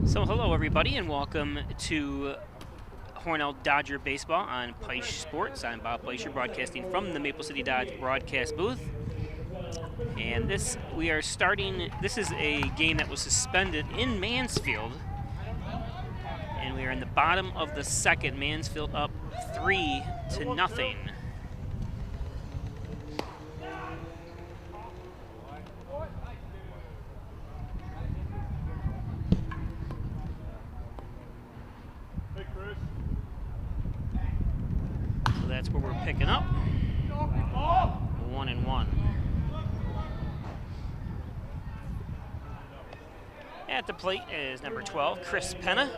So hello everybody and welcome to Hornell Dodger Baseball on Peisch Sports. I'm Bob Pleicher, broadcasting from the Maple City Dodge broadcast booth. And this is a game that was suspended in Mansfield. And we are in the bottom of the second. Mansfield up 3-0. That's where we're picking up. 1-1. At the plate is number 12, Chris Penna.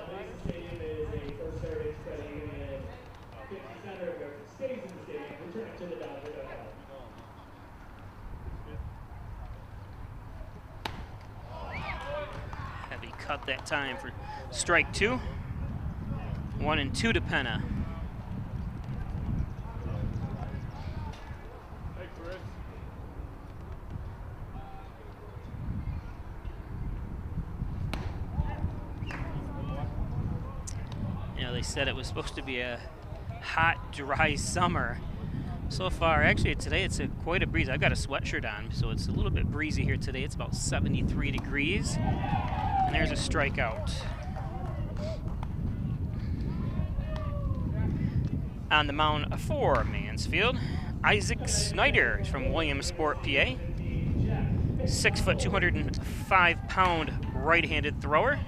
Heavy cut that time for strike two. 1-2 to Penna. They said it was supposed to be a hot, dry summer. So far, actually today it's quite a breeze. I've got a sweatshirt on, so it's a little bit breezy here today. It's about 73 degrees. And there's a strikeout. On the mound for Mansfield, Isaac Snyder from Williamsport, PA. 6 foot, 205-pound right-handed thrower.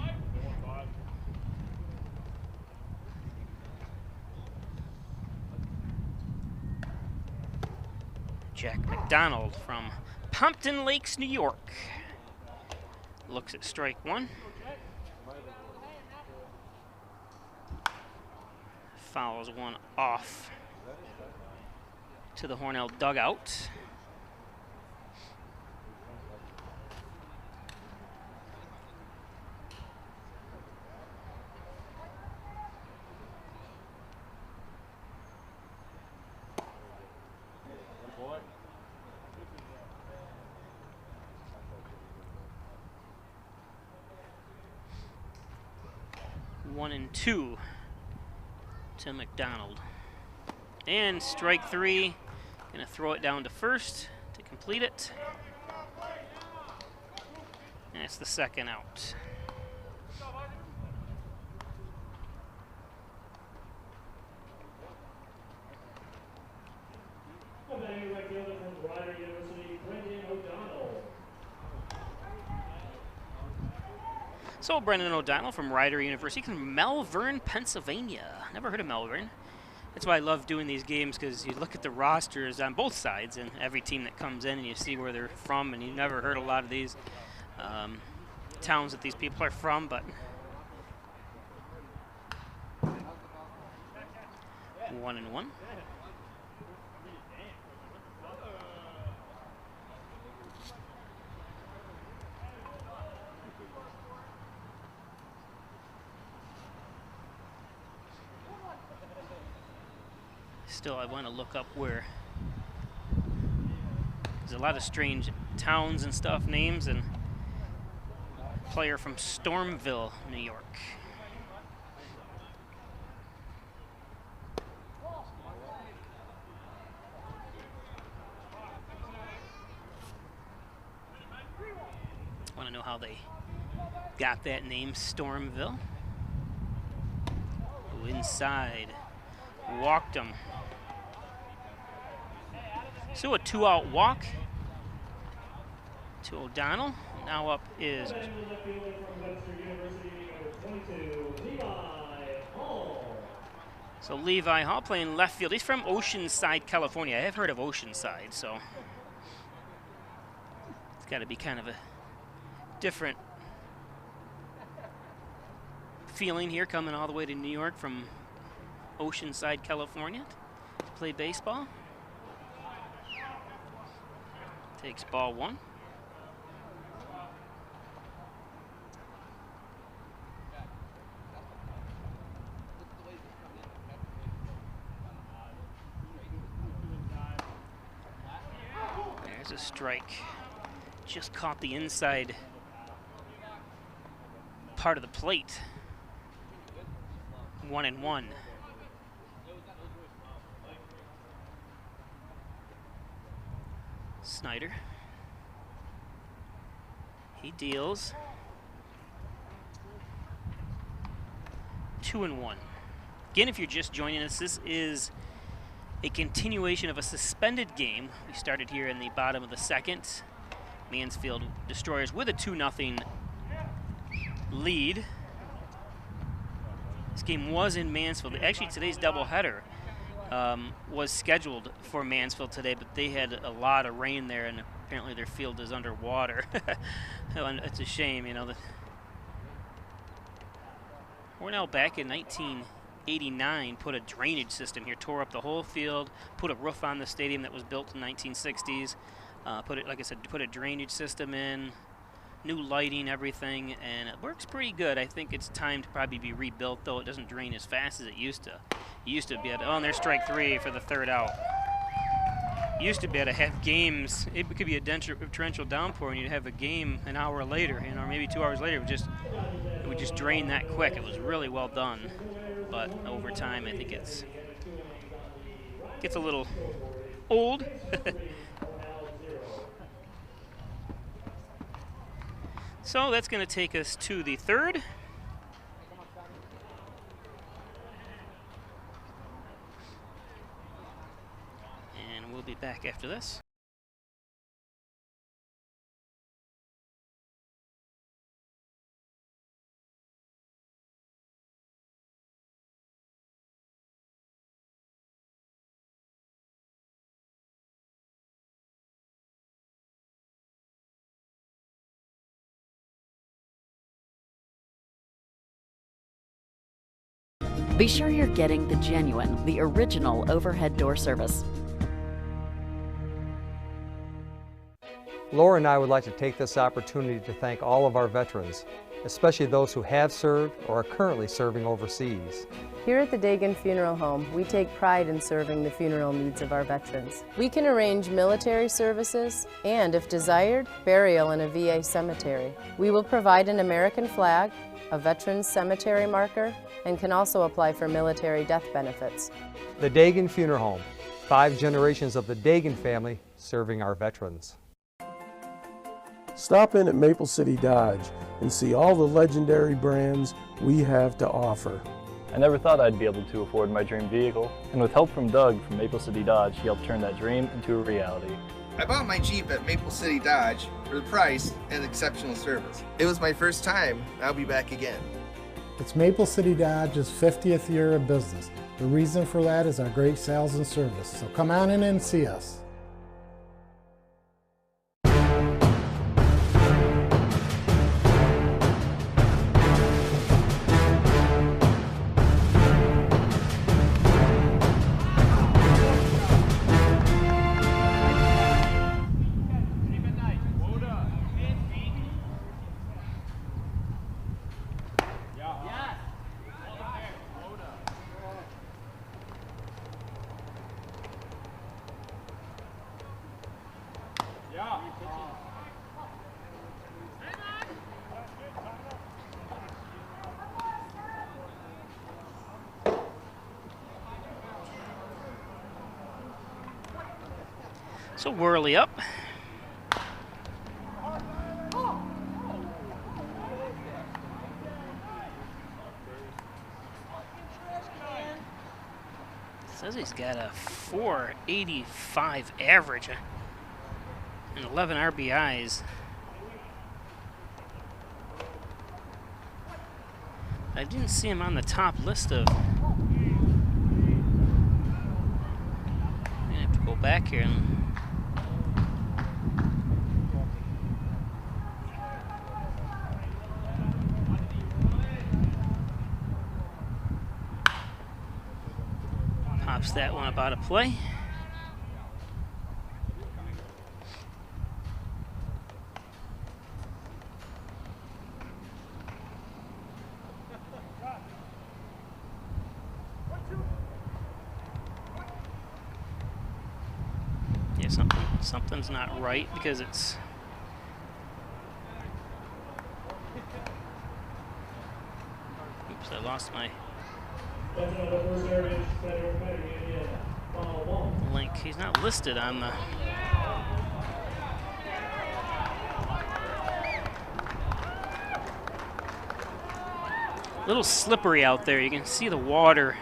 Jack McDonald from Pompton Lakes, New York. Looks at strike one. Fouls one off to the Hornell dugout. One and two to McDonald. And strike three. Gonna throw it down to first to complete it. And it's the second out. So Brendan O'Donnell from Rider University from Malvern, Pennsylvania. Never heard of Malvern. That's why I love doing these games, because you look at the rosters on both sides and every team that comes in and you see where they're from, and you never heard a lot of these towns that these people are from, but 1-1. Still, I want to look up where there's a lot of strange towns and stuff, names, and player from Stormville, New York. Want to know how they got that name, Stormville? Go inside, walked them. So a 2-out walk to O'Donnell. Now up is Levi Hall playing left field. He's from Oceanside, California. I have heard of Oceanside, so it's got to be kind of a different feeling here, coming all the way to New York from Oceanside, California to play baseball. Takes ball one. There's a strike. Just caught the inside part of the plate. 1-1. Snyder. He deals. 2-1. Again, if you're just joining us, this is a continuation of a suspended game. We started here in the bottom of the second. Mansfield Destroyers with a 2-0 lead. This game was in Mansfield. Actually, today's doubleheader was scheduled for Mansfield today, but they had a lot of rain there, and apparently their field is underwater. It's a shame, you know. Hornell back in 1989 put a drainage system here, tore up the whole field, put a roof on the stadium that was built in the 1960s. Like I said, put a drainage system in, new lighting, everything, and it works pretty good. I think it's time to probably be rebuilt, though it doesn't drain as fast as it used to. You used to be able to, oh, and there's strike 3 for the third out. You used to be able to have games, it could be a torrential downpour, and you'd have a game an hour later, you know, or maybe 2 hours later. It would just drain that quick. It was really well done, but over time, I think gets a little old. So that's going to take us to the third. And we'll be back after this. Be sure you're getting the genuine, the original overhead door service. Laura and I would like to take this opportunity to thank all of our veterans, especially those who have served or are currently serving overseas. Here at the Dagan Funeral Home, we take pride in serving the funeral needs of our veterans. We can arrange military services and, if desired, burial in a VA cemetery. We will provide an American flag, a veteran's cemetery marker, and can also apply for military death benefits. The Dagan Funeral Home, 5 generations of the Dagan family serving our veterans. Stop in at Maple City Dodge and see all the legendary brands we have to offer. I never thought I'd be able to afford my dream vehicle, and with help from Doug from Maple City Dodge, he helped turn that dream into a reality. I bought my Jeep at Maple City Dodge for the price and exceptional service. It was my first time, and I'll be back again. It's Maple City Dodge's 50th year of business. The reason for that is our great sales and service. So come on in and see us. So Worley up. Says he's got a 485 average and 11 RBIs. I didn't see him on the top list of. I have to go back here and. Pops that one up out of play. Yeah, something's not right because it's I lost my link. He's not listed on the... A little slippery out there. You can see the water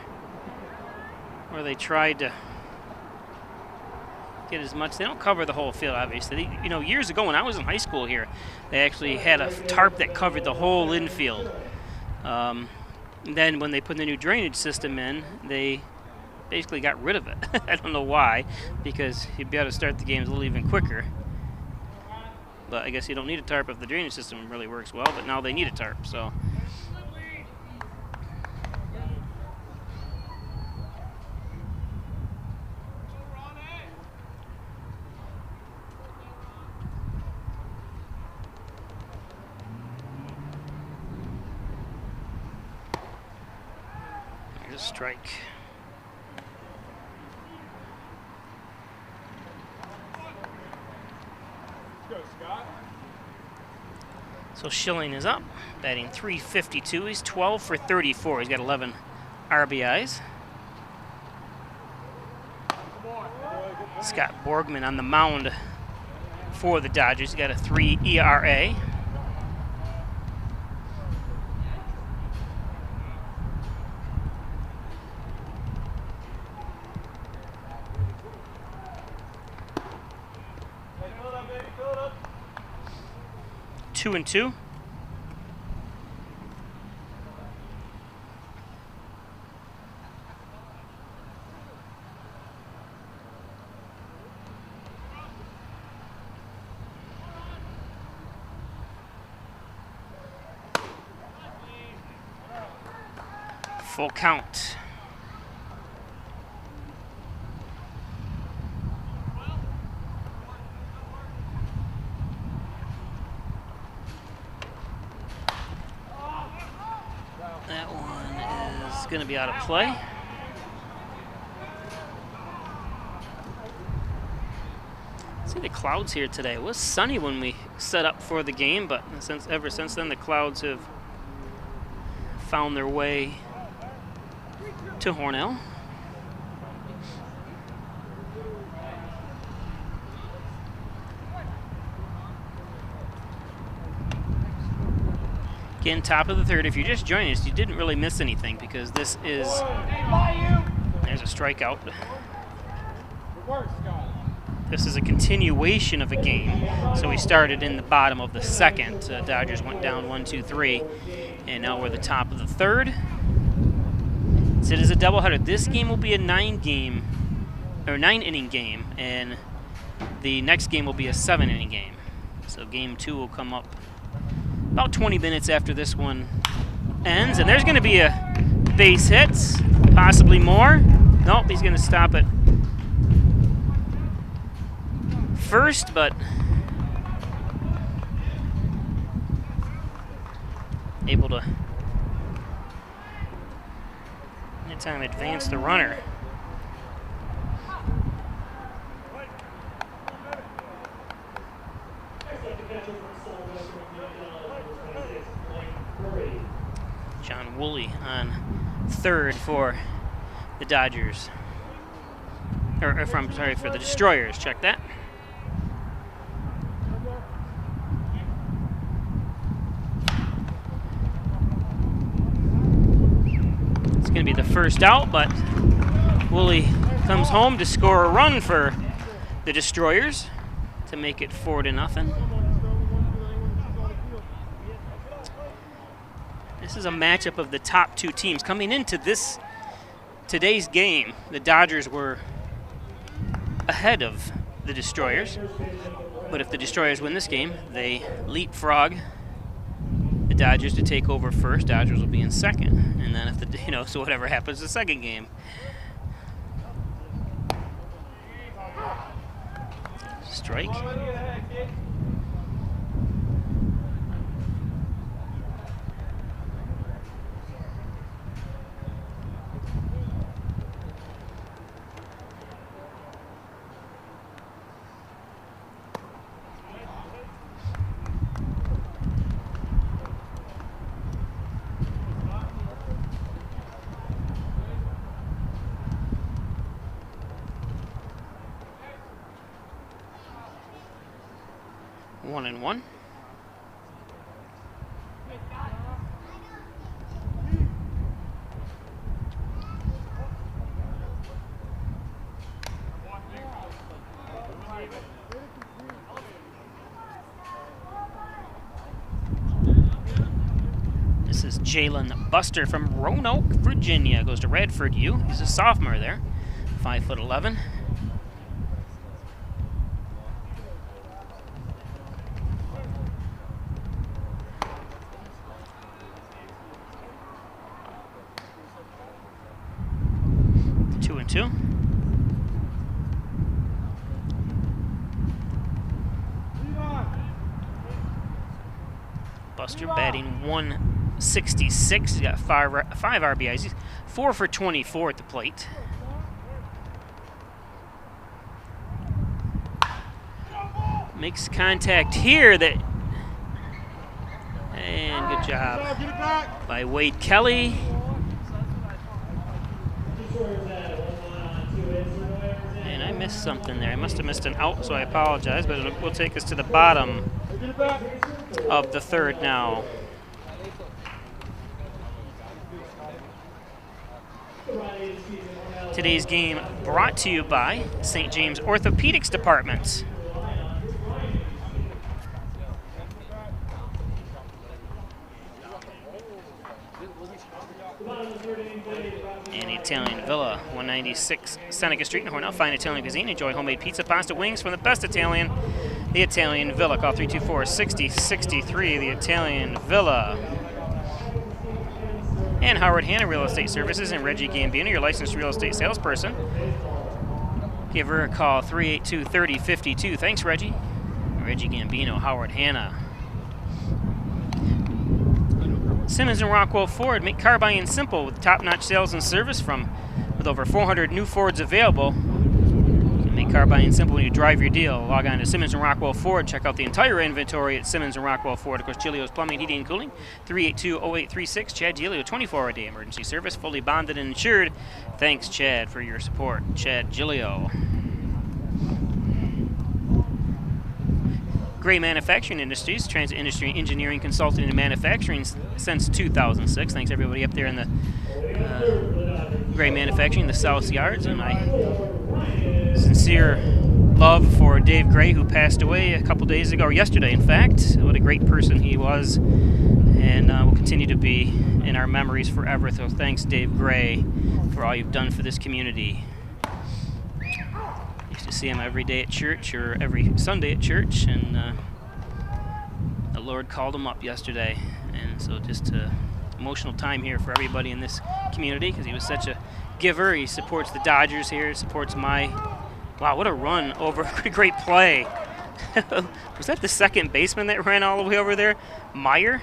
where they tried to get as much. They don't cover the whole field, obviously. You know, years ago when I was in high school here, they actually had a tarp that covered the whole infield. Then when they put the new drainage system in, they basically got rid of it. I don't know why, because you'd be able to start the games a little even quicker. But I guess you don't need a tarp if the drainage system really works well, but now they need a tarp, so. There's a strike. So Schilling is up, batting .352. He's 12 for 34. He's got 11 RBIs. Scott Borgman on the mound for the Dodgers. He's got a 3 ERA. Two and two. Full count. That one is going to be out of play. See the clouds here today. It was sunny when we set up for the game, but ever since then the clouds have found their way to Hornell. Again, top of the third. If you're just joining us, you didn't really miss anything because this is... There's a strikeout. This is a continuation of a game. So we started in the bottom of the second. Dodgers went down 1-2-3, and now we're the top of the third. So it is a doubleheader. This game will be a 9-inning game, and the next game will be a 7-inning game. So game 2 will come up about 20 minutes after this one ends, and there's going to be a base hit, possibly more. Nope, he's going to stop it first, but able to anytime advance the runner. John Woolley on third for the Dodgers. For the Destroyers. Check that. It's going to be the first out, but Woolley comes home to score a run for the Destroyers to make it 4-0. This is a matchup of the top two teams. Coming into today's game, the Dodgers were ahead of the Destroyers. But if the Destroyers win this game, they leapfrog the Dodgers to take over first. Dodgers will be in second. And then if so whatever happens the second game. Strike. 1-1. This is Jalen Buster from Roanoke, Virginia. Goes to Radford U. He's a sophomore there, 5'11". Two and two. Buster batting 166. He's got five RBIs. He's 4 for 24 at the plate. Makes contact here. And good job by Wade Kelly. And I missed something there. I must have missed an out, so I apologize, but it will take us to the bottom of the third now. Today's game brought to you by St. James Orthopedics Department. And Italian Villa, 196 Seneca Street in Hornell. Fine Italian cuisine. Enjoy homemade pizza, pasta, wings from the best Italian. The Italian Villa. Call 324-6063. The Italian Villa. And Howard Hanna Real Estate Services and Reggie Gambino, your licensed real estate salesperson. Give her a call, 382-3052. Thanks, Reggie. Reggie Gambino, Howard Hanna. Simmons and Rockwell Ford make car buying simple with top-notch sales and service with over 400 new Fords available. You can make car buying simple when you drive your deal. Log on to Simmons and Rockwell Ford. Check out the entire inventory at Simmons and Rockwell Ford. Of course, Giglio's Plumbing, Heating, and Cooling, 382-0836. Chad Giglio, 24-hour-a-day emergency service, fully bonded and insured. Thanks, Chad, for your support. Chad Giglio. Gray Manufacturing Industries, transit industry, engineering, consulting, and manufacturing since 2006. Thanks everybody up there in the Gray Manufacturing, the South Yards, and my sincere love for Dave Gray, who passed away a couple days ago, or yesterday in fact. What a great person he was, and will continue to be in our memories forever. So thanks, Dave Gray, for all you've done for this community. To see him every day at church, or every Sunday at church, and the Lord called him up yesterday, and so just an emotional time here for everybody in this community, because he was such a giver. He supports the Dodgers here, supports my, wow, what a run over, great play. Was that the second baseman that ran all the way over there? Meyer?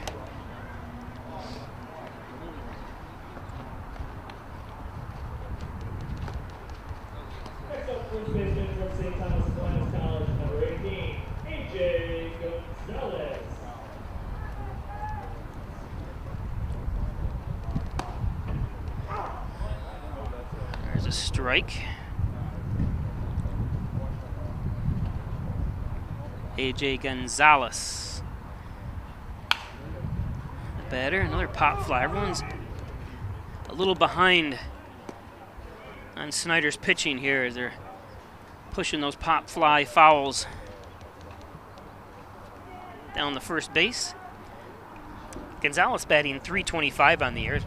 A strike. AJ Gonzalez. The batter, another pop fly. Everyone's a little behind on Snyder's pitching here as they're pushing those pop fly fouls down the first base. Gonzalez batting .325 on the year,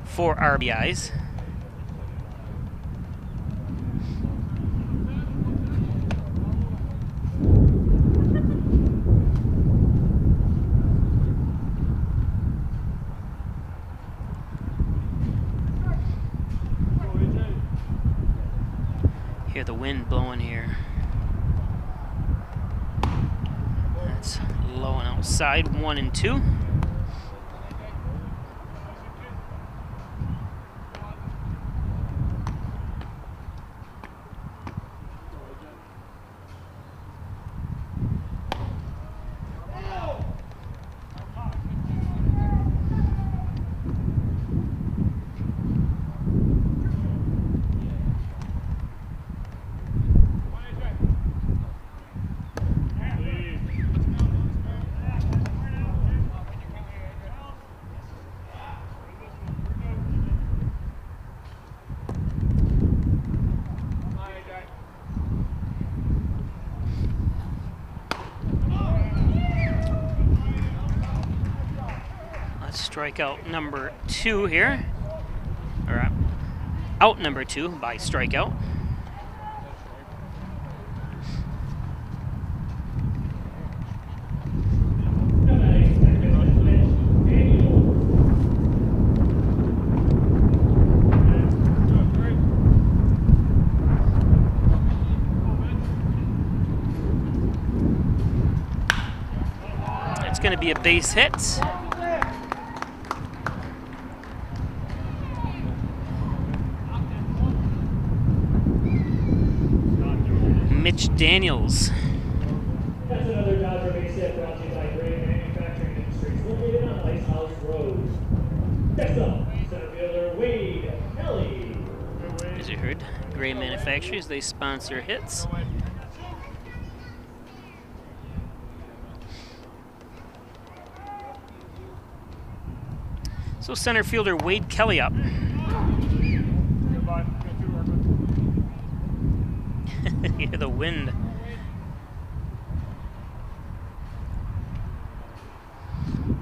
4 RBIs. Hear the wind blowing here. That's low and outside, 1-2. Strikeout number 2 here. Or out number 2 by strikeout. It's going to be a base hit. Mitch Daniels. That's another Dodger base hit brought to you by Gray Manufacturing Industries, located on Lighthouse Road. Next up, center fielder Wade Kelly. As you heard, Gray Manufacturers, they sponsor hits. So center fielder Wade Kelly up. You hear the wind.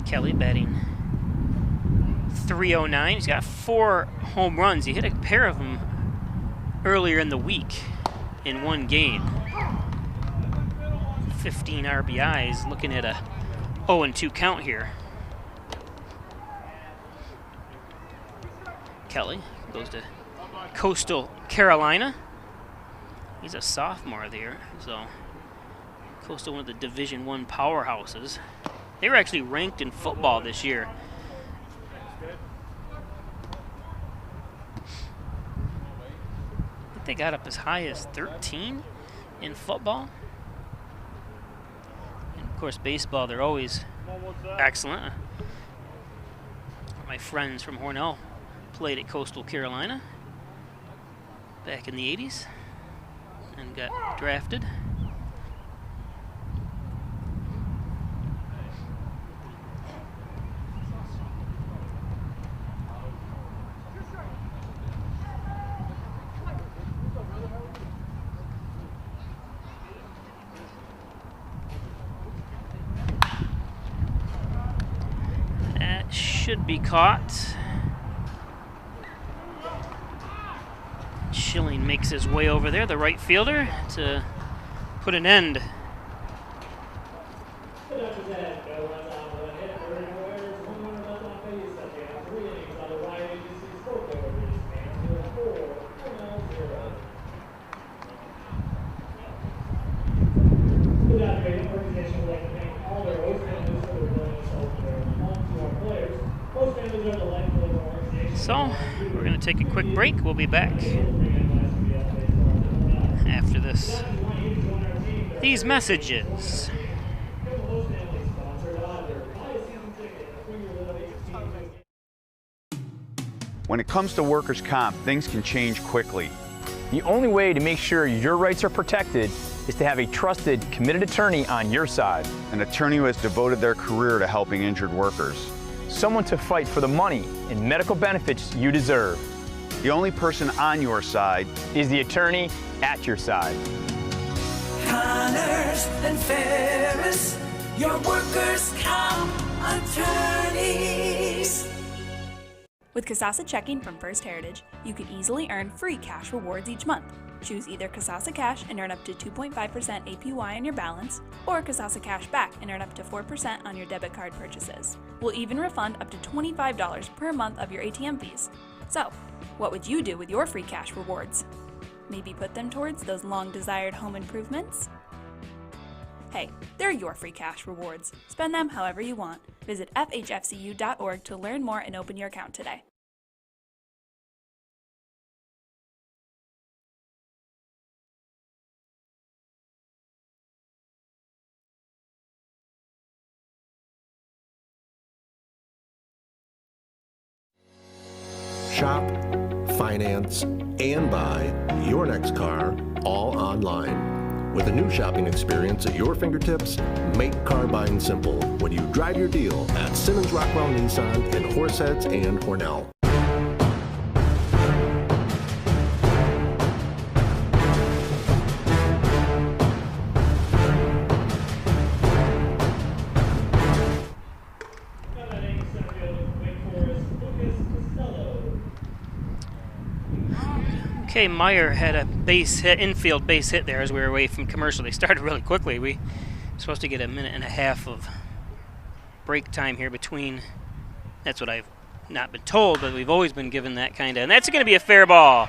Kelly batting .309. He's got 4 home runs. He hit a pair of them earlier in the week in one game. 15 RBIs, looking at a 0-2 count here. Kelly goes to Coastal Carolina. He's a sophomore there, so Coastal, one of the Division I powerhouses. They were actually ranked in football this year. I think they got up as high as 13 in football. And of course, baseball, they're always excellent. My friends from Hornell played at Coastal Carolina back in the 80s and got drafted. That should be caught. Schilling makes his way over there, the right fielder, to put an end. So, we're going to take a quick break. We'll be back after this. These messages. When it comes to workers' comp, things can change quickly. The only way to make sure your rights are protected is to have a trusted, committed attorney on your side. An attorney who has devoted their career to helping injured workers. Someone to fight for the money and medical benefits you deserve. The only person on your side is the attorney at your side. Connors and Ferris, your workers' comp attorneys. With Kasasa Checking from First Heritage, you can easily earn free cash rewards each month. Choose either Kasasa Cash and earn up to 2.5% APY on your balance, or Kasasa Cash Back and earn up to 4% on your debit card purchases. We'll even refund up to $25 per month of your ATM fees. So, what would you do with your free cash rewards? Maybe put them towards those long-desired home improvements? Hey, they're your free cash rewards. Spend them however you want. Visit fhfcu.org to learn more and open your account today. Shop, finance, and buy your next car all online. With a new shopping experience at your fingertips, make car buying simple when you drive your deal at Simmons Rockwell Nissan in Horseheads and Hornell. Okay, Meyer had a base hit, infield base hit there as we were away from commercial. They started really quickly. We were supposed to get a minute and a half of break time here between. That's what I've not been told, but we've always been given that kind of. And that's going to be a fair ball.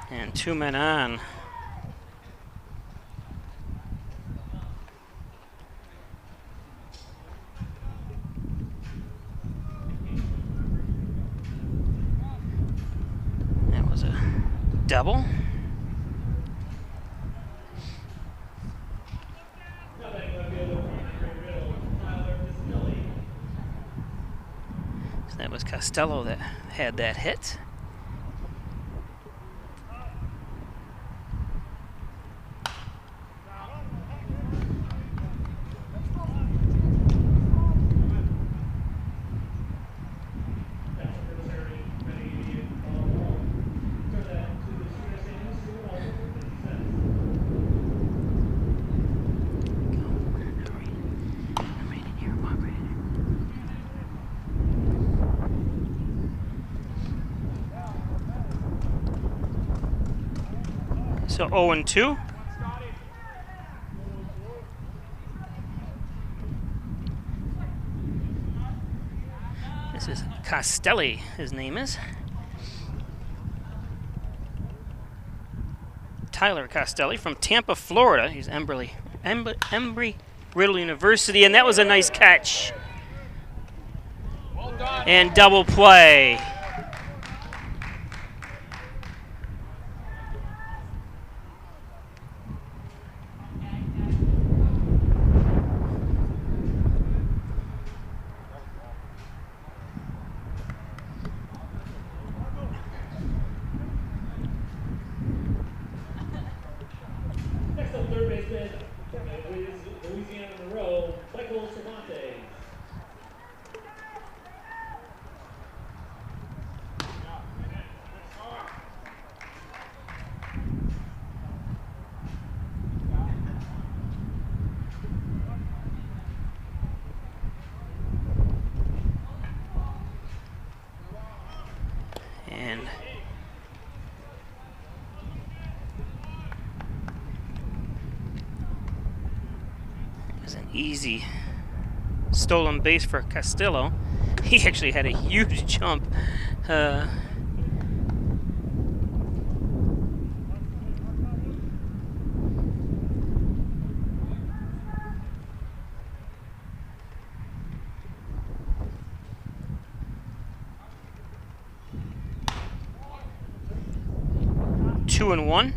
And 2 men on. That was a double. So that was Costello that had that hit. So 0-2. This is Costelli, his name is. Tyler Costelli from Tampa, Florida. He's Embry-Riddle University, and that was a nice catch. And double play. Easy stolen base for Castillo. He actually had a huge jump. Two and one.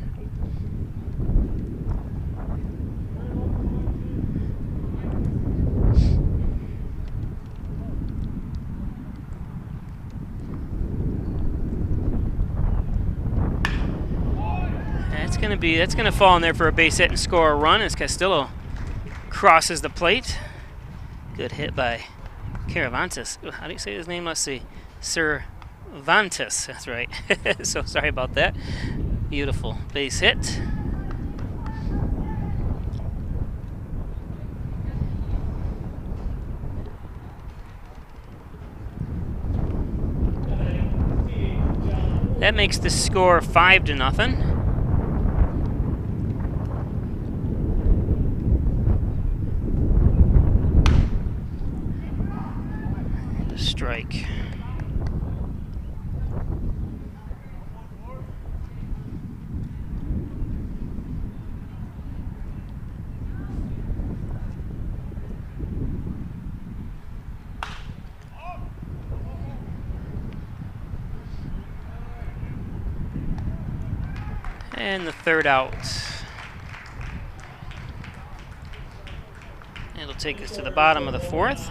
That's gonna fall in there for a base hit and score a run as Castillo crosses the plate. Good hit by Caravantes. How do you say his name? Let's see. Cervantes. That's right. So sorry about that. Beautiful base hit. That makes the score 5-0. Strike. And the third out. It'll take us to the bottom of the fourth.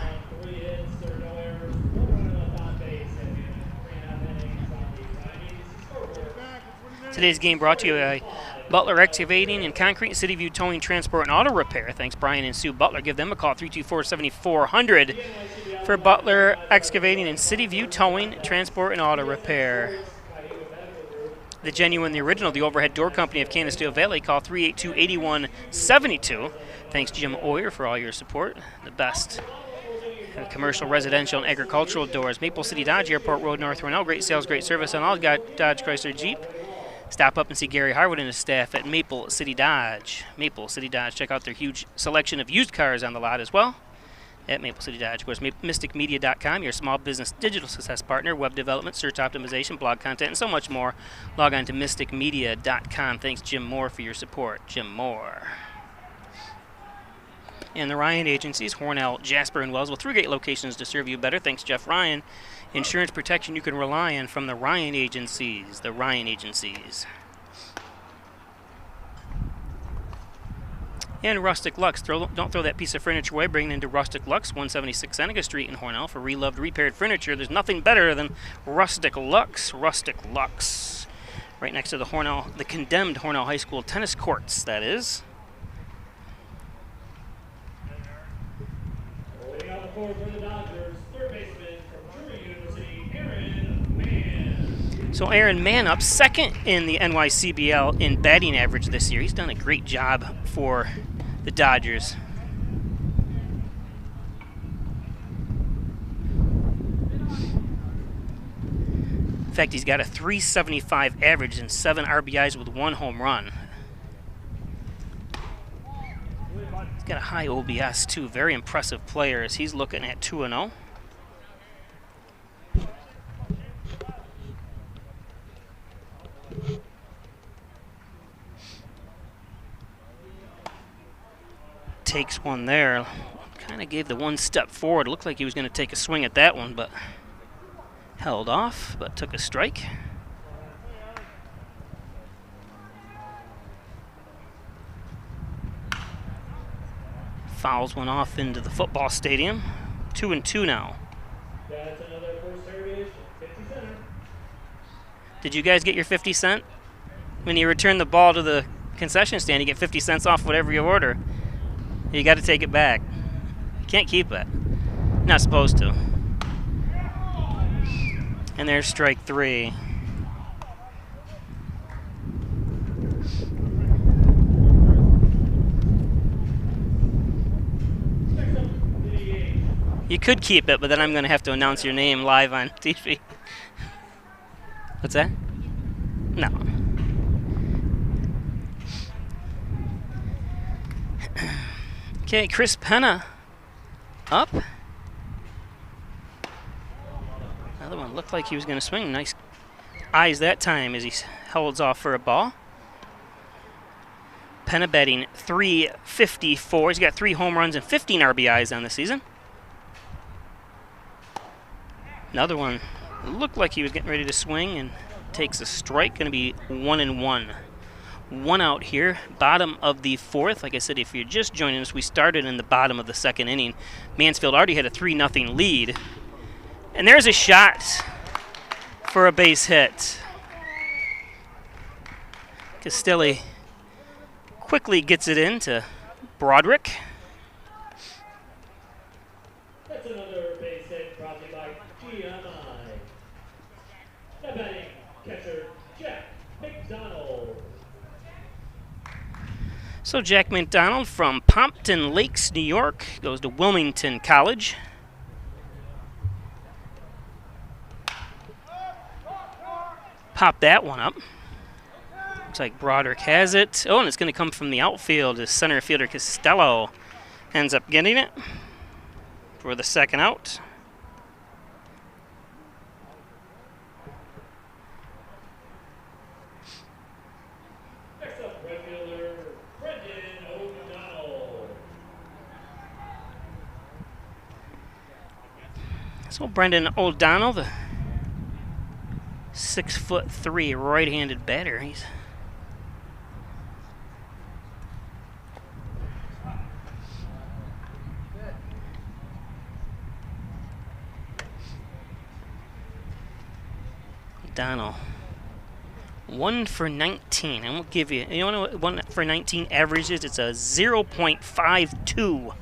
Today's game brought to you by Butler Excavating and Concrete, City View Towing, Transport, and Auto Repair. Thanks, Brian and Sue Butler. Give them a call, 324-7400 for Butler Excavating and City View Towing, Transport, and Auto Repair. the genuine, the original, the Overhead Door Company of Canisteo Valley. Call 382-8172. Thanks, Jim Oyer, for all your support. The best commercial, residential, and agricultural doors. Maple City Dodge, Airport Road, North Hornell. Great sales, great service on all Dodge, Chrysler, Jeep. Stop up and see Gary Harwood and his staff at Maple City Dodge. Maple City Dodge. Check out their huge selection of used cars on the lot as well at Maple City Dodge. Of course, mysticmedia.com, your small business digital success partner, web development, search optimization, blog content, and so much more. Log on to mysticmedia.com. Thanks, Jim Moore, for your support. Jim Moore. And the Ryan Agencies, Hornell, Jasper, and Wells, with 3 great locations to serve you better. Thanks, Jeff Ryan. Insurance protection you can rely on from the Ryan Agencies. The Ryan Agencies. And Rustic Lux. Don't throw that piece of furniture away. Bring it into Rustic Lux, 176 Seneca Street in Hornell for reloved, repaired furniture. There's nothing better than Rustic Lux. Rustic Lux. Right next to the Hornell, the condemned Hornell High School tennis courts, that is. Holding out the forward for the Dodgers, third baseman from Drury University, Aaron Mann. So Aaron Mann up second in the NYCBL in batting average this year. He's done a great job for the Dodgers. In fact, he's got a .375 average and 7 RBIs with 1 home run. He's got a high OBS too. Very impressive player as he's looking at 2-0. Takes one there. Kind of gave the one step forward. Looked like he was going to take a swing at that one, but held off, but took a strike. Fouls went off into the football stadium. 2-2 now. That's another First Heritage, 50 center. Did you guys get your 50 cent? When you return the ball to the concession stand, you get 50 cents off whatever you order. You got to take it back. You can't keep it. Not supposed to. And there's strike 3. You could keep it, but then I'm going to have to announce your name live on TV. What's that? No. Okay, Chris Penna up. Another one looked like he was going to swing. Nice eyes that time as he holds off for a ball. Penna batting .354. He's got 3 home runs and 15 RBIs on the season. Another one looked like he was getting ready to swing and takes a strike. Going to be 1-1. 1 out here, bottom of the 4th. Like I said, if you're just joining us, we started in the bottom of the 2nd inning. Mansfield already had a 3-0 lead. And there's a shot for a base hit. Castelli quickly gets it into Broderick. That's another base hit brought to you by GMI. The batting catcher, Jack McDonald. So Jack McDonald from Pompton Lakes, New York, goes to Wilmington College. Pop that one up. Looks like Broderick has it. Oh, and it's going to come from the outfield as center fielder Costello ends up getting it for the 2nd out. Next up, right fielder, Brendan O'Donnell. So Brendan O'Donnell, the 6'3" right-handed batter. He's O'Donnell. 1 for 19. And we'll give you, you know what 1 for 19 average is? It's a 0.52.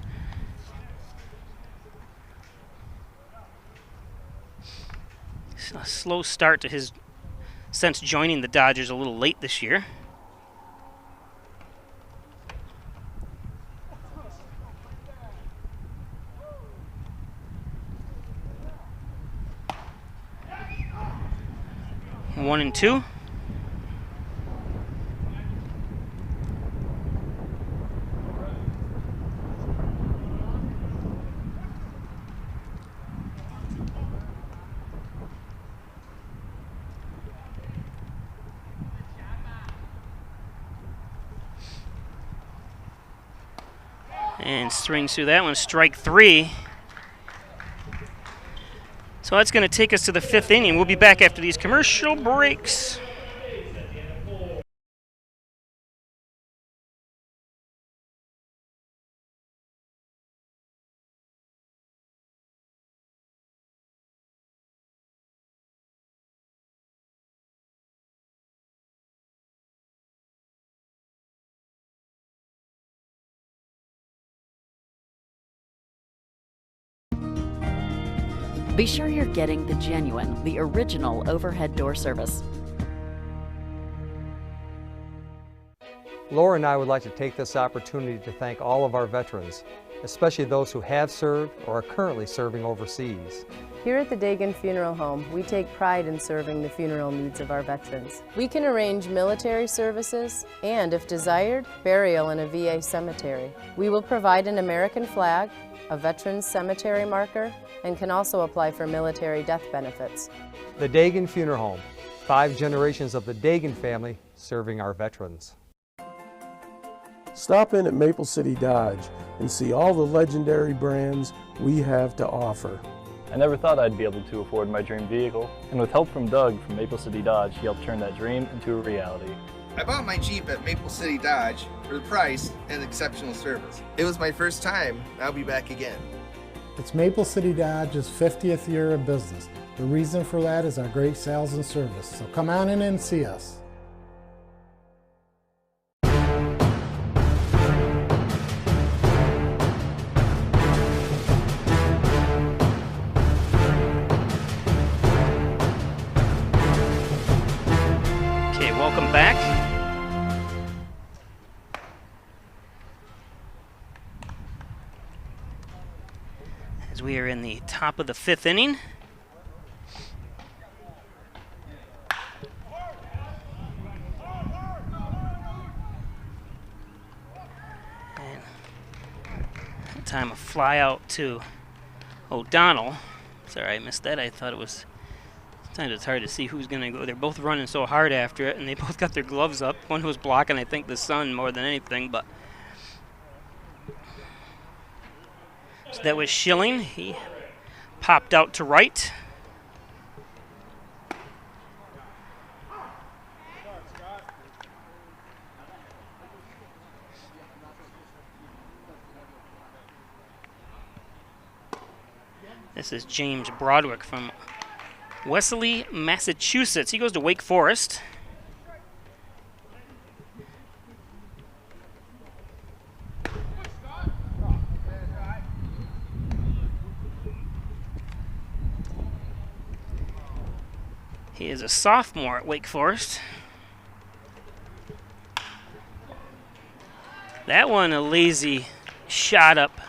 A slow start to his since joining the Dodgers a little late this year. One and two. And swings through that one, strike three. So that's going to take us to the fifth inning. We'll be back after these commercial breaks. Be sure you're getting the genuine, the original overhead door service. Laura and I would like to take this opportunity to thank all of our veterans, especially those who have served or are currently serving overseas. Here at the Dagan Funeral Home, we take pride in serving the funeral needs of our veterans. We can arrange military services and, if desired, burial in a VA cemetery. We will provide an American flag, a veteran's cemetery marker, and can also apply for military death benefits. The Dagan Funeral Home, 5 generations of the Dagan family serving our veterans. Stop in at Maple City Dodge and see all the legendary brands we have to offer. I never thought I'd be able to afford my dream vehicle, and with help from Doug from Maple City Dodge, he helped turn that dream into a reality. I bought my Jeep at Maple City Dodge for the price and exceptional service. It was my first time, and I'll be back again. It's Maple City Dodge's 50th year of business. The reason for that is our great sales and service. So come on in and see us. Okay, welcome back. As we are in the top of the fifth inning. And that time a fly out to O'Donnell. Sorry, I missed that. I thought it was, sometimes it's hard to see who's going to go. They're both running so hard after it, and they both got their gloves up. One was blocking, I think, the sun more than anything, but so that was Schilling. He popped out to right. This is James Broderick from Wesley, Massachusetts. He goes to Wake Forest. He is a sophomore at Wake Forest. That one, a lazy shot up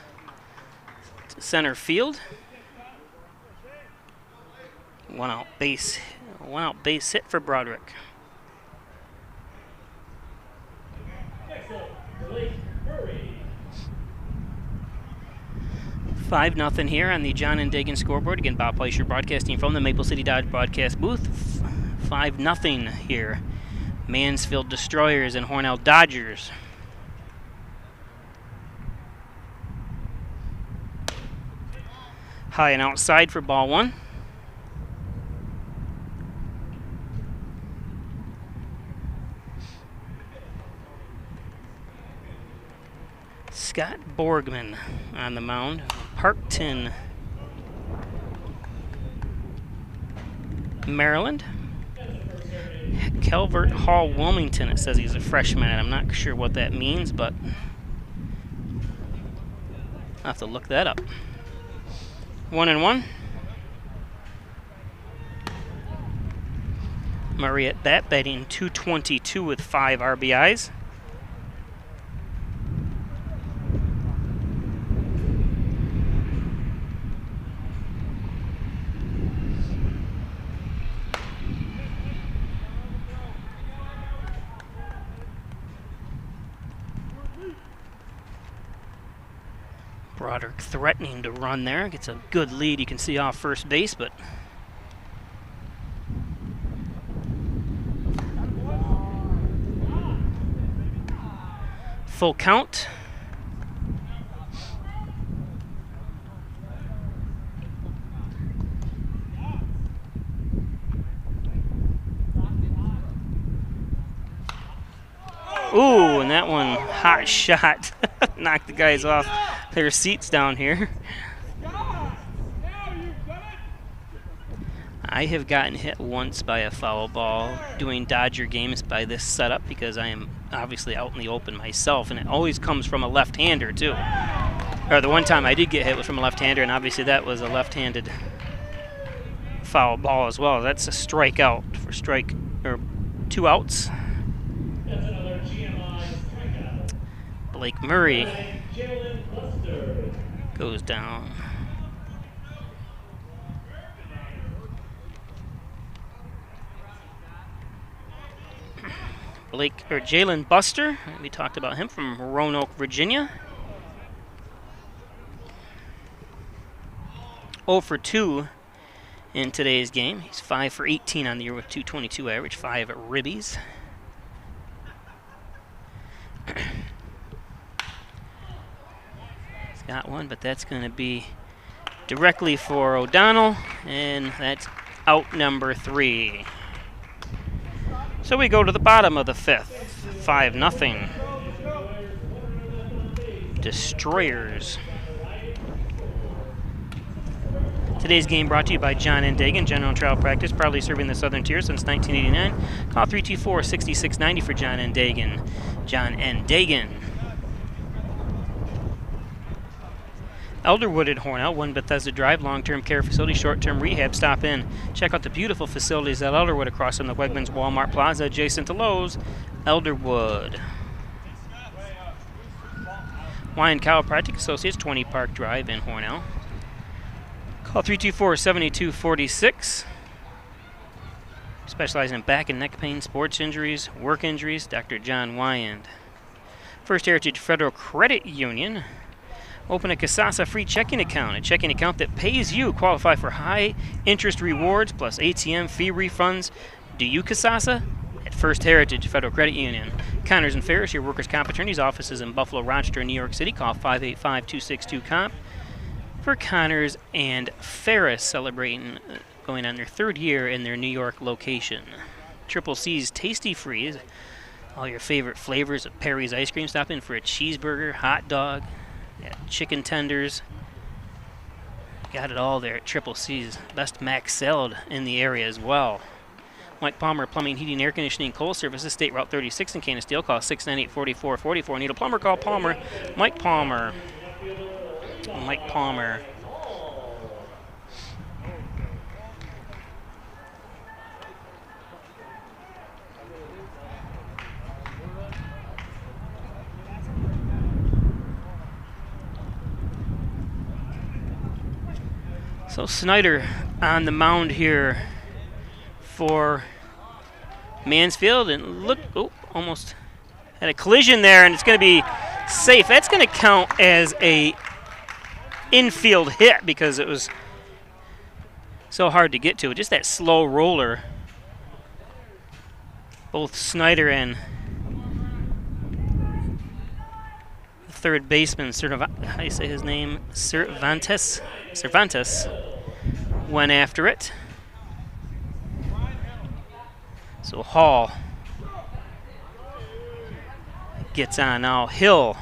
to center field. One out base hit for Broderick. 5-0 here on the John and Dagan scoreboard. Again, Bob Fleischer broadcasting from the Maple City Dodge broadcast booth. 5-0 here. Mansfield Destroyers and Hornell Dodgers. High and outside for ball one. Scott Borgman on the mound. Parkton, Maryland. Calvert Hall, Wilmington. It says he's a freshman, and I'm not sure what that means, but I'll have to look that up. 1-1. Murray at bat, batting .222 with 5 RBIs. Broderick threatening to run there. Gets a good lead, you can see off first base, but full count. Ooh, and that one, hot shot. Knocked the guys off their seats down here. I have gotten hit once by a foul ball doing Dodger games by this setup because I am obviously out in the open myself, and it always comes from a left-hander too. Or the one time I did get hit was from a left-hander, and obviously that was a left-handed foul ball as well. That's a strikeout for strike, or 2 outs. Blake Murray goes down. Jalen Buster, we talked about him, from Roanoke, Virginia. 0 for 2 in today's game. He's 5 for 18 on the year with .222 average, 5 ribbies. He's got one, but that's going to be directly for O'Donnell, and that's out number 3. So we go to the bottom of the 5th, 5-0. Destroyers. Today's game brought to you by John N. Dagan, General and Trial Practice, proudly serving the Southern Tier since 1989. Call 324-6690 for John N. Dagan. John N. Dagan. Elderwood at Hornell, 1 Bethesda Drive, long-term care facility, short-term rehab. Stop in. Check out the beautiful facilities at Elderwood across from the Wegmans Walmart Plaza adjacent to Lowe's. Elderwood. Wine Chiropractic Associates, 20 Park Drive in Hornell. Call 324-7246. Specializing in back and neck pain, sports injuries, work injuries, Dr. John Wyand. First Heritage Federal Credit Union. Open a Casasa free checking account, a checking account that pays you. Qualify for high interest rewards plus ATM fee refunds. Do you, Casasa? At First Heritage Federal Credit Union. Connors and Ferris, your workers' comp attorneys, offices in Buffalo, Rochester, and New York City. Call 585-262-COMP for Connors and Ferris, celebrating going on their 3rd year in their New York location. Triple C's Tasty Freeze, all your favorite flavors of Perry's ice cream. Stop in for a cheeseburger, hot dog, chicken tenders. Got it all there at Triple C's. Best mac salad in the area as well. Mike Palmer Plumbing, Heating, Air Conditioning, Coal Services, State Route 36 in Canisteel. Call 698-4444. Need a plumber? Call Palmer. Mike Palmer. Mike Palmer. So Snyder on the mound here for Mansfield, and look, oh, almost had a collision there, and it's going to be safe. That's going to count as a infield hit because it was so hard to get to. Just that slow roller. Both Snyder and the third baseman, how do you say his name? Cervantes went after it. So Hall gets on now. Hill.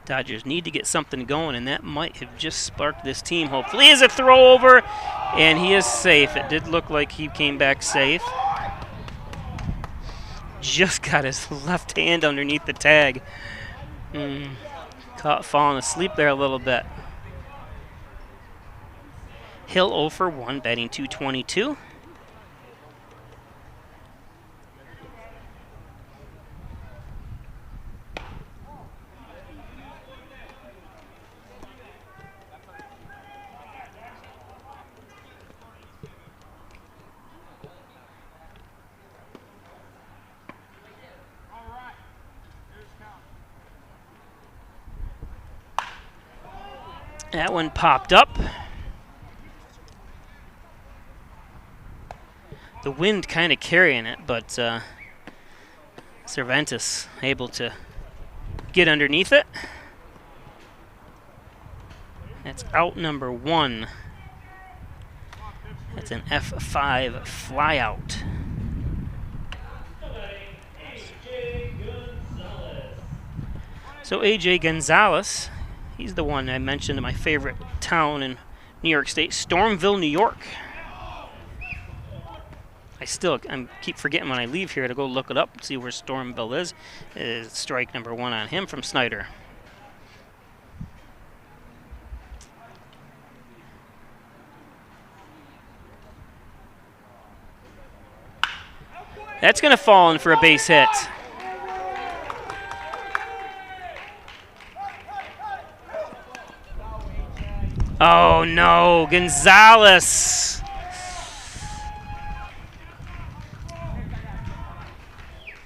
Dodgers need to get something going, and that might have just sparked this team. Hopefully, is a throw over, and he is safe. It did look like he came back safe. just got his left hand underneath the tag. Caught falling asleep there a little bit. Hill 0 for 1, batting .222. That one popped up. The wind kind of carrying it, but Cervantes able to get underneath it. That's out number 1. That's an F5 flyout. So A.J. Gonzalez, he's the one I mentioned in my favorite town in New York State, Stormville, New York. I keep forgetting when I leave here to go look it up, see where Stormville is. Strike number 1 on him from Snyder. That's going to fall in for a base hit. Oh no, Gonzalez.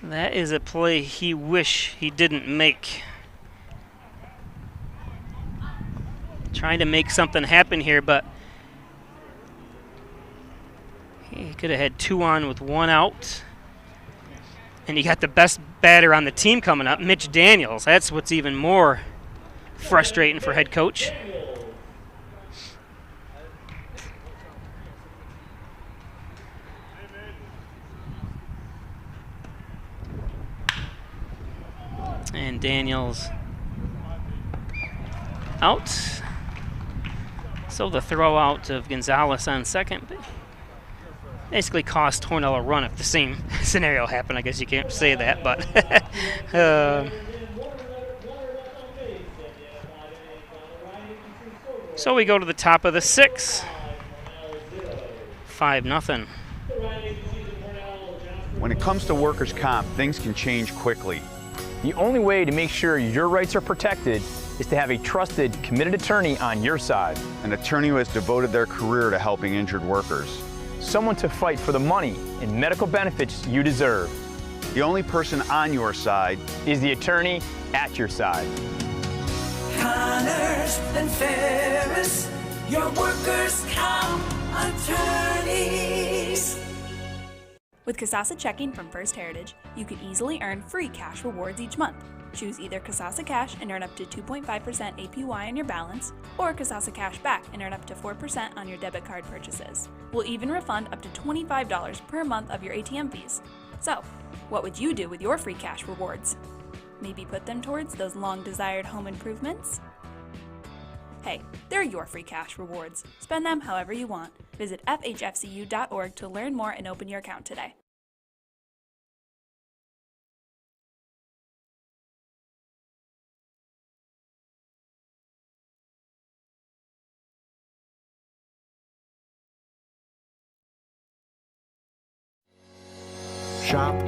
That is a play he wish he didn't make. Trying to make something happen here, but he could have had 2 on with 1 out. And you got the best batter on the team coming up, Mitch Daniels. That's what's even more frustrating for head coach. And Daniels out. So the throw out of Gonzalez on second basically cost Hornell a run if the same scenario happened. I guess you can't say that, but so we go to the top of the 6th. 5-0. When it comes to workers' comp, things can change quickly. The only way to make sure your rights are protected is to have a trusted, committed attorney on your side. An attorney who has devoted their career to helping injured workers. Someone to fight for the money and medical benefits you deserve. The only person on your side is the attorney at your side. Connors and Ferris, your workers' comp attorneys. With Kasasa Checking from First Heritage, you can easily earn free cash rewards each month. Choose either Kasasa Cash and earn up to 2.5% APY on your balance, or Kasasa Cash Back and earn up to 4% on your debit card purchases. We'll even refund up to $25 per month of your ATM fees. So, what would you do with your free cash rewards? Maybe put them towards those long-desired home improvements? Hey, they're your free cash rewards. Spend them however you want. Visit fhfcu.org to learn more and open your account today. Shop,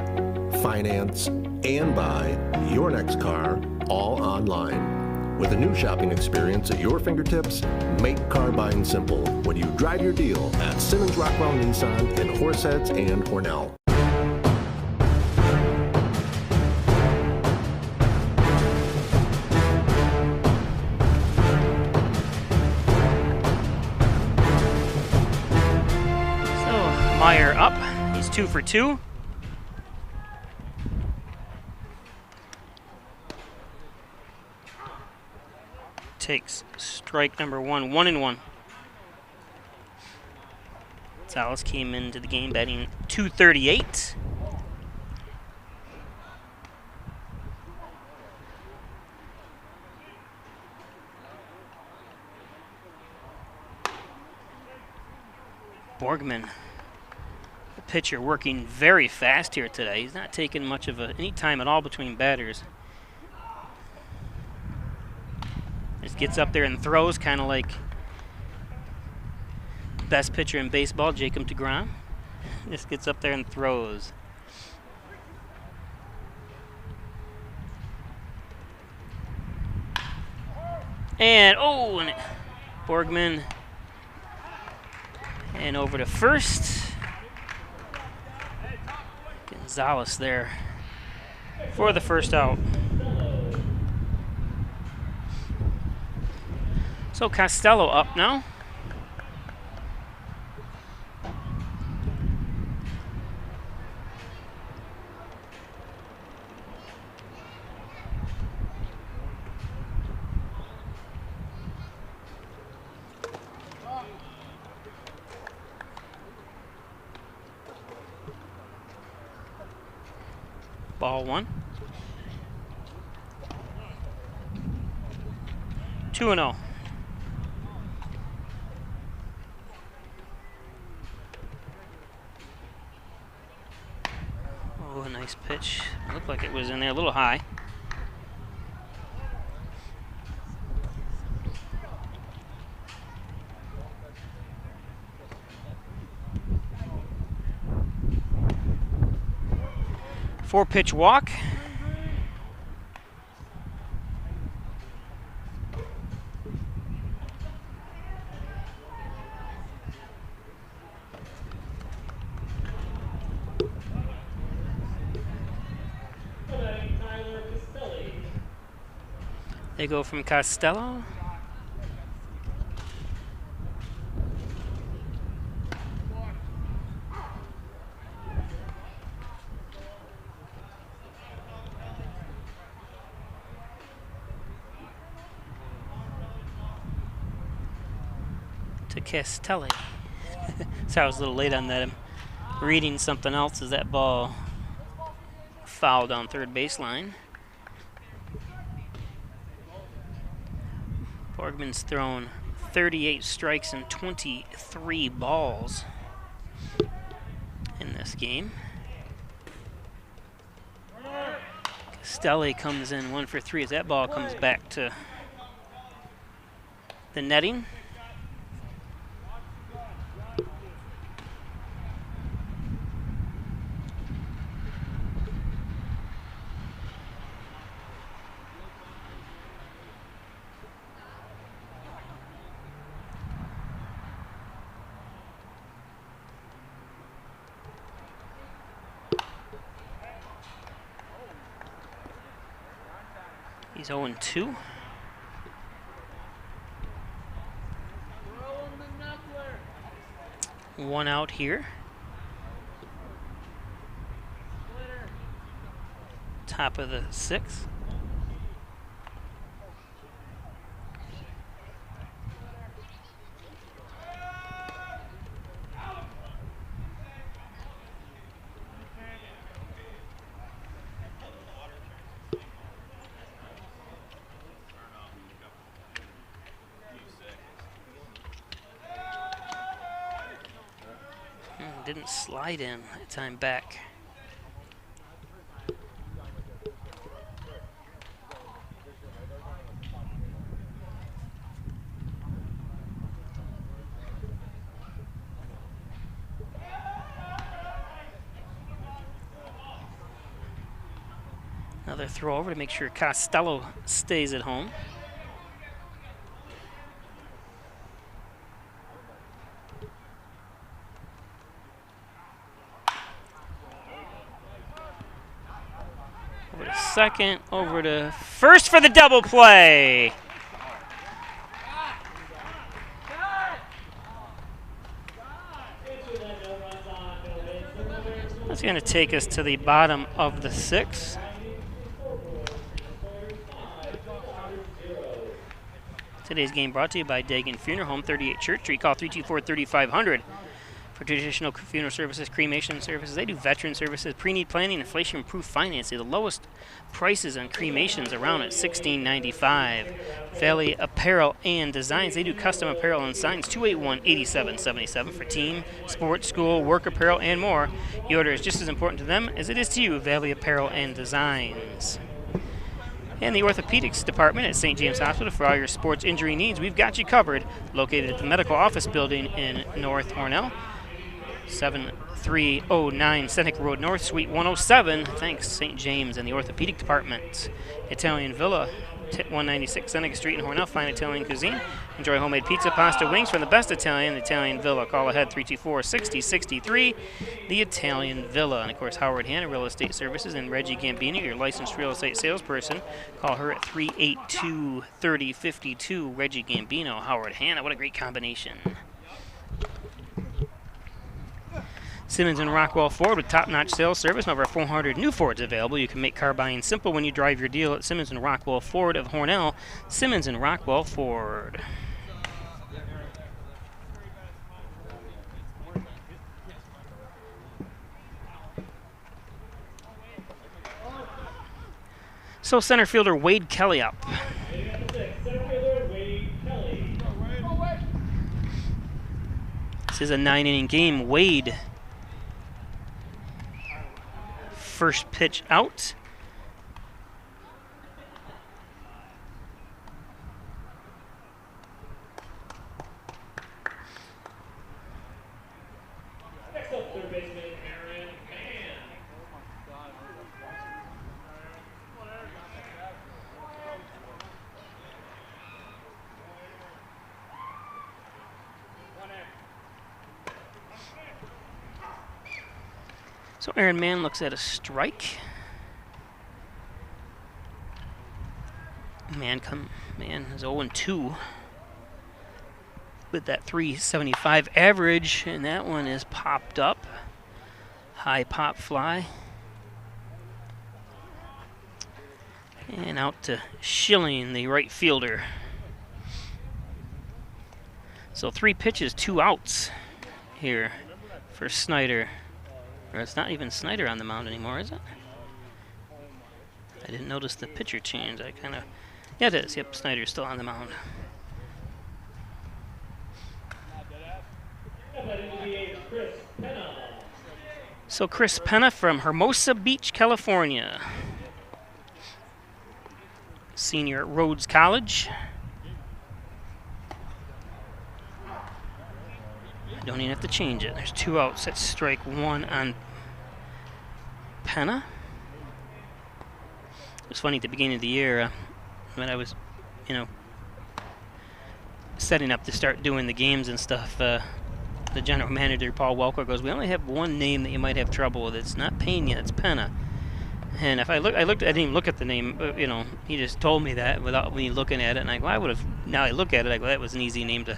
finance, and buy your next car all online. With a new shopping experience at your fingertips, make car buying simple when you drive your deal at Simmons Rockwell Nissan in Horseheads and Hornell. So Meyer up. He's 2 for 2. Takes strike number 1, 1-1. Gonzalez came into the game batting .238. Borgman. The pitcher working very fast here today. He's not taking much of any time at all between batters. Just gets up there and throws, kind of like best pitcher in baseball, Jacob deGrom. Just gets up there and throws. And, oh, and Borgman. And over to first. Gonzalez there for the first out. So Costello up now. Ball one. 2-0. Oh, a nice pitch. Looked like it was in there a little high. Four-pitch walk. They go from Costello. To Castelli. Sorry, I was a little late on that. I'm reading something else as that ball fouled on third baseline. Borgman's thrown 38 strikes and 23 balls in this game. Castelli comes in 1 for 3 as that ball comes back to the netting. He's 0-2. One out here. Top of the 6th. Didn't slide in that time back. Another throw over to make sure Costello stays at home. Over to second, over to first for the double play. That's going to take us to the bottom of the 6th. Today's game brought to you by Dagan Funeral Home, 38 Church Street. Call 324-3500 For traditional funeral services, cremation services, they do veteran services, pre-need planning, inflation-proof financing. The lowest prices on cremations around at $16.95. Valley Apparel and Designs, they do custom apparel and signs. 281-8777 for team, sports, school, work apparel, and more. Your order is just as important to them as it is to you. Valley Apparel and Designs. And the orthopedics department at St. James Hospital for all your sports injury needs. We've got you covered. Located at the medical office building in North Hornell. 7309 Seneca Road North, Suite 107. Thanks, St. James and the orthopedic department. Italian Villa, 196 Seneca Street in Hornell. Fine Italian cuisine. Enjoy homemade pizza, pasta, wings from the best Italian Villa. Call ahead 324-6063. The Italian Villa. And of course, Howard Hanna Real Estate Services and Reggie Gambino, your licensed real estate salesperson. Call her at 382-3052. Reggie Gambino, Howard Hanna. What a great combination. Simmons and Rockwell Ford with top-notch sales service. Over 400 new Fords available. You can make car buying simple when you drive your deal at Simmons and Rockwell Ford of Hornell. Simmons and Rockwell Ford. So center fielder Wade Kelly up. This is a 9-inning game. Wade. First pitch out. Next up, third baseman Aaron Mann. So Aaron Mann looks at a strike. Mann is 0-2 with that 375 average, and that one is popped up. High pop fly. And out to Schilling, the right fielder. So 3 pitches, 2 outs here for Snyder. Or it's not even Snyder on the mound anymore, is it? I didn't notice the pitcher change. I kind of... Yeah, it is. Yep, Snyder's still on the mound. So Chris Penna from Hermosa Beach, California. Senior at Rhodes College. I don't even have to change it. There's 2 outs. That's strike 1 on Penna. It was funny at the beginning of the year when I was, setting up to start doing the games and stuff. The general manager, Paul Welker, goes, "We only have one name that you might have trouble with. It's not Pena, it's Penna." And if I didn't even look at the name, but, he just told me that without me looking at it. And I go, now I look at it, I go, that was an easy name to.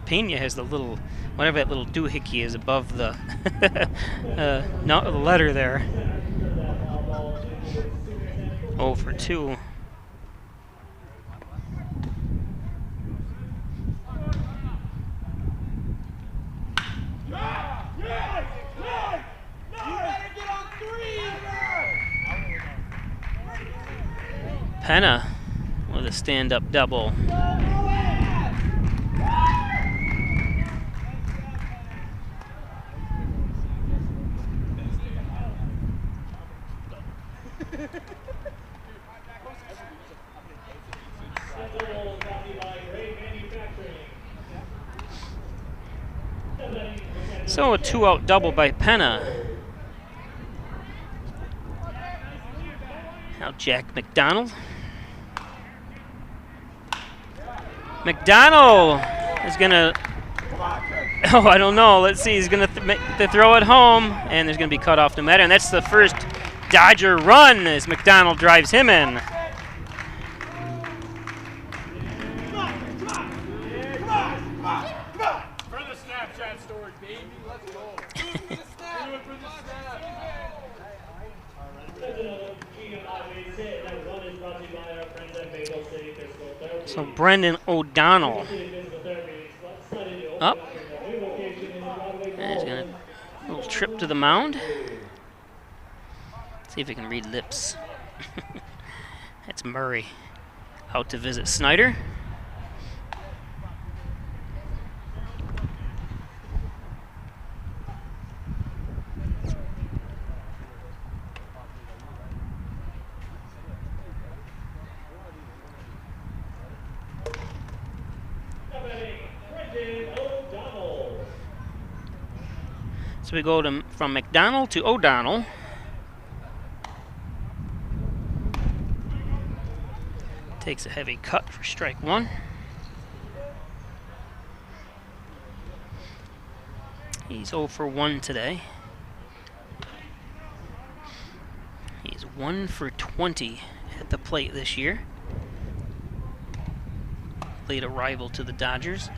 Pena has the little, whatever that little doohickey is above the not the letter there. 0 for 2. Penna with a stand-up double. So a 2-out double by Penna. Now Jack McDonald. McDonald is going to, I don't know. Let's see. He's going to throw it home, and there's going to be cut off no matter. And that's the first Dodger run as McDonald drives him in. So Brendan O'Donnell up. trip to the mound. See if we can read lips. That's Murray out to visit Snyder. So we go from McDonald to O'Donnell. Takes a heavy cut for strike one. He's 0 for 1 today. He's 1 for 20 at the plate this year. Late arrival to the Dodgers.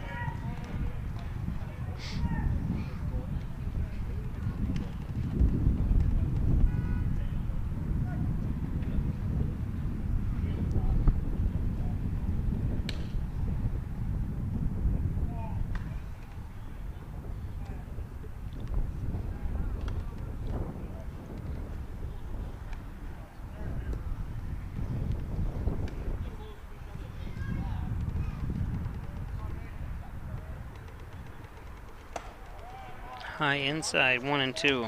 High inside, 1 and 2.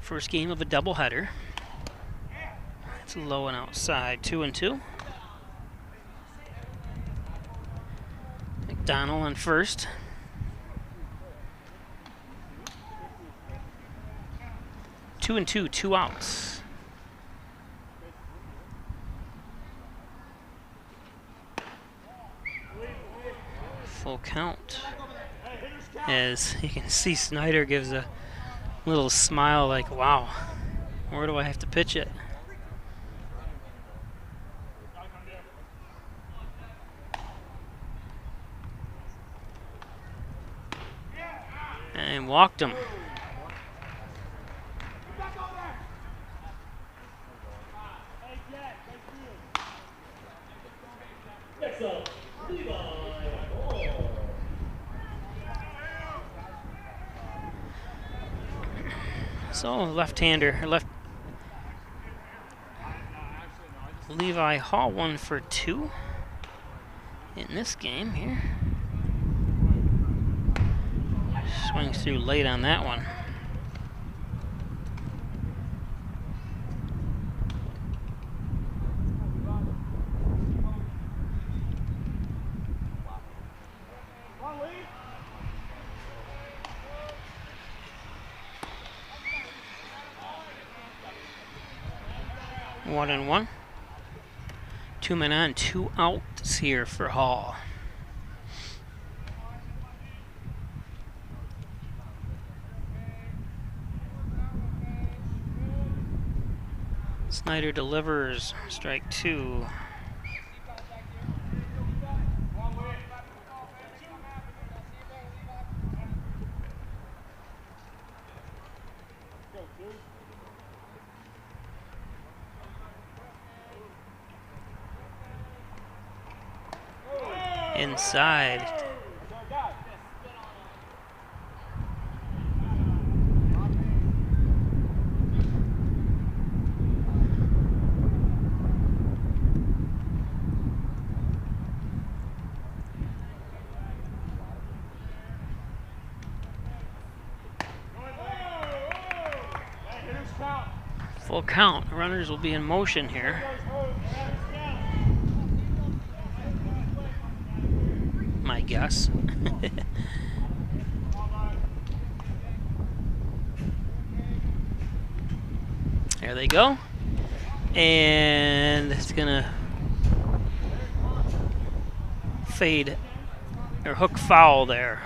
First game of a doubleheader. It's low and outside, 2 and 2. McDonald on first. Two and 2, 2 outs. Full count. As you can see, Snyder gives a little smile like, wow, where do I have to pitch it? And walked him. So left-hander, Levi Hall 1 for 2 in this game here. Swings through late on that one. One and 1. 2 men on, 2 outs here for Hall. Snyder delivers, strike 2. Inside. Full count. Runners will be in motion here. My guess. There they go. And it's gonna fade or hook foul there.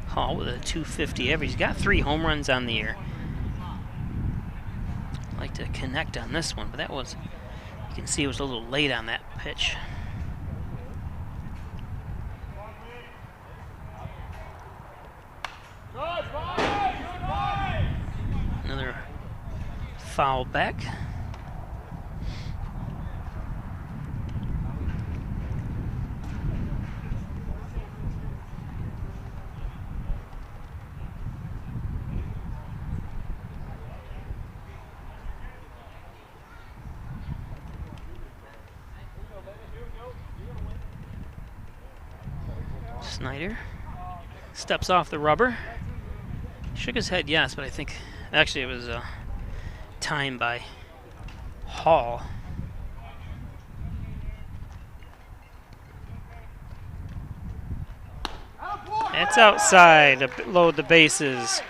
Hall with a 250 average. He's got 3 home runs on the year. Like to connect on this one, but that was, you can see it was a little late on that pitch. foul back. Snyder steps off the rubber. Shook his head yes, but I think actually it was timed by Hall. It's outside to load the bases.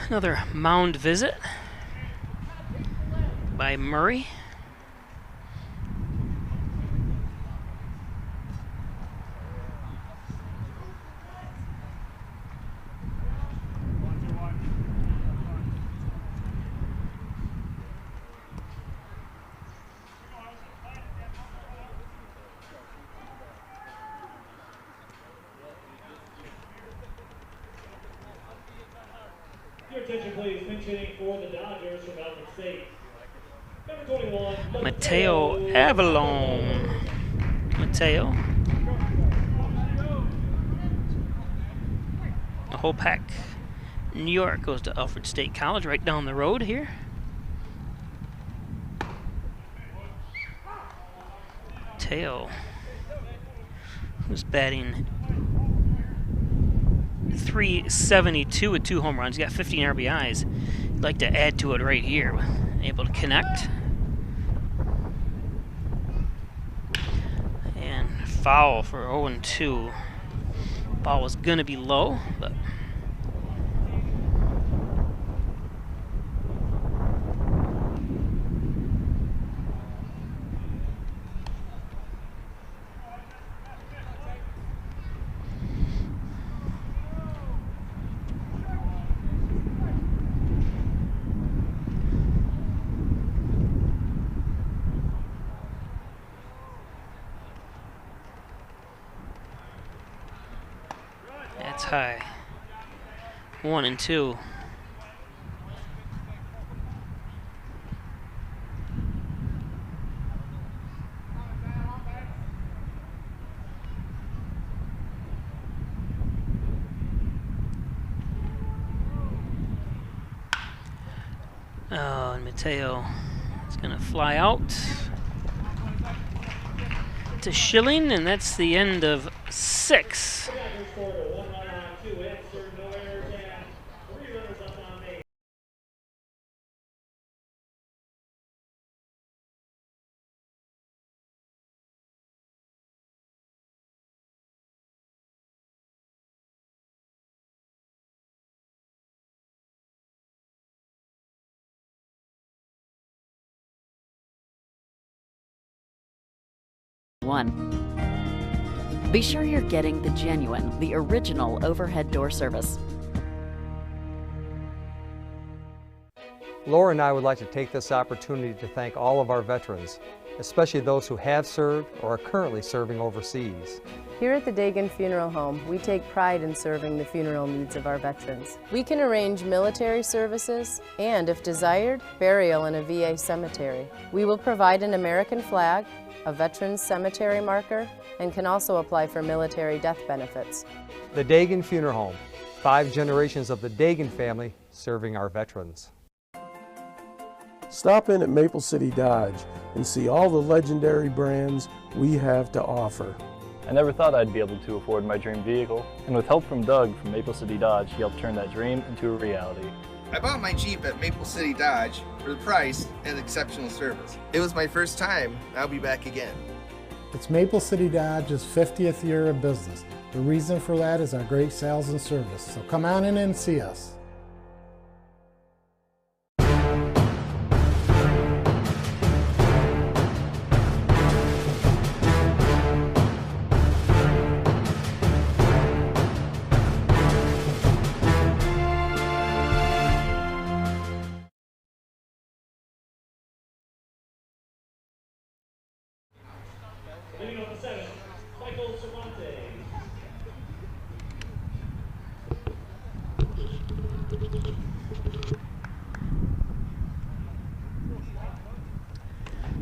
Another mound visit by Murray. Your attention please, pinch hitting for the Dodgers from out of state. Number 21, Mateo Avalon. Mateo. The whole pack. New York goes to Alfred State College right down the road here. Mateo, who's batting .372 with 2 home runs. He's got 15 RBIs. He'd like to add to it right here. Able to connect. And foul for 0-2. Ball was going to be low, but that's high. 1-2. Oh, and Mateo is going to fly out to Schilling, and that's the end of 6. Be sure you're getting the genuine, the original overhead door service. Laura and I would like to take this opportunity to thank all of our veterans, especially those who have served or are currently serving overseas. Here at the Dagan Funeral Home, we take pride in serving the funeral needs of our veterans. We can arrange military services and, if desired, burial in a VA cemetery. We will provide an American flag, a veteran's cemetery marker, and can also apply for military death benefits. The Dagan Funeral Home, 5 generations of the Dagan family serving our veterans. Stop in at Maple City Dodge and see all the legendary brands we have to offer. I never thought I'd be able to afford my dream vehicle, and with help from Doug from Maple City Dodge, he helped turn that dream into a reality. I bought my Jeep at Maple City Dodge for the price and exceptional service. It was my first time, I'll be back again. It's Maple City Dodge's 50th year of business. The reason for that is our great sales and service. So come on in and see us.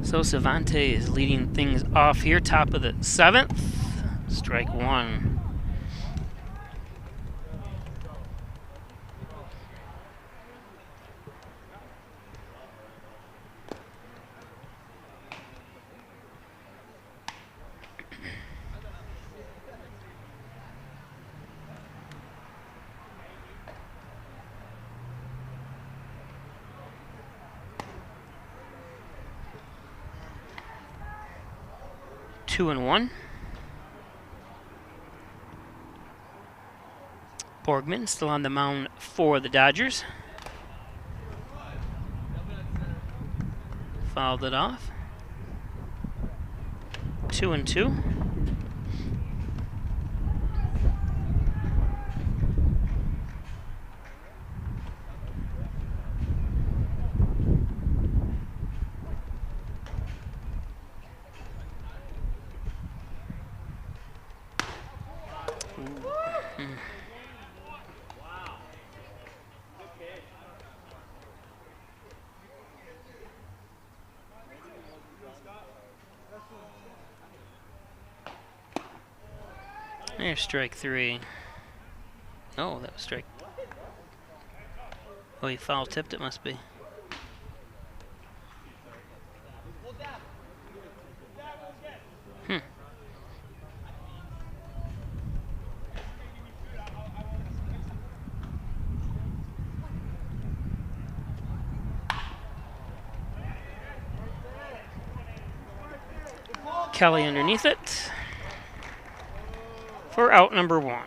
So Savante is leading things off here, top of the 7th. Strike one. Two and one. Borgman still on the mound for the Dodgers. Fouled it off. 2 and 2. There's strike three. Oh, that was strike. Oh, he foul tipped it, must be. Kelly underneath it for out number one.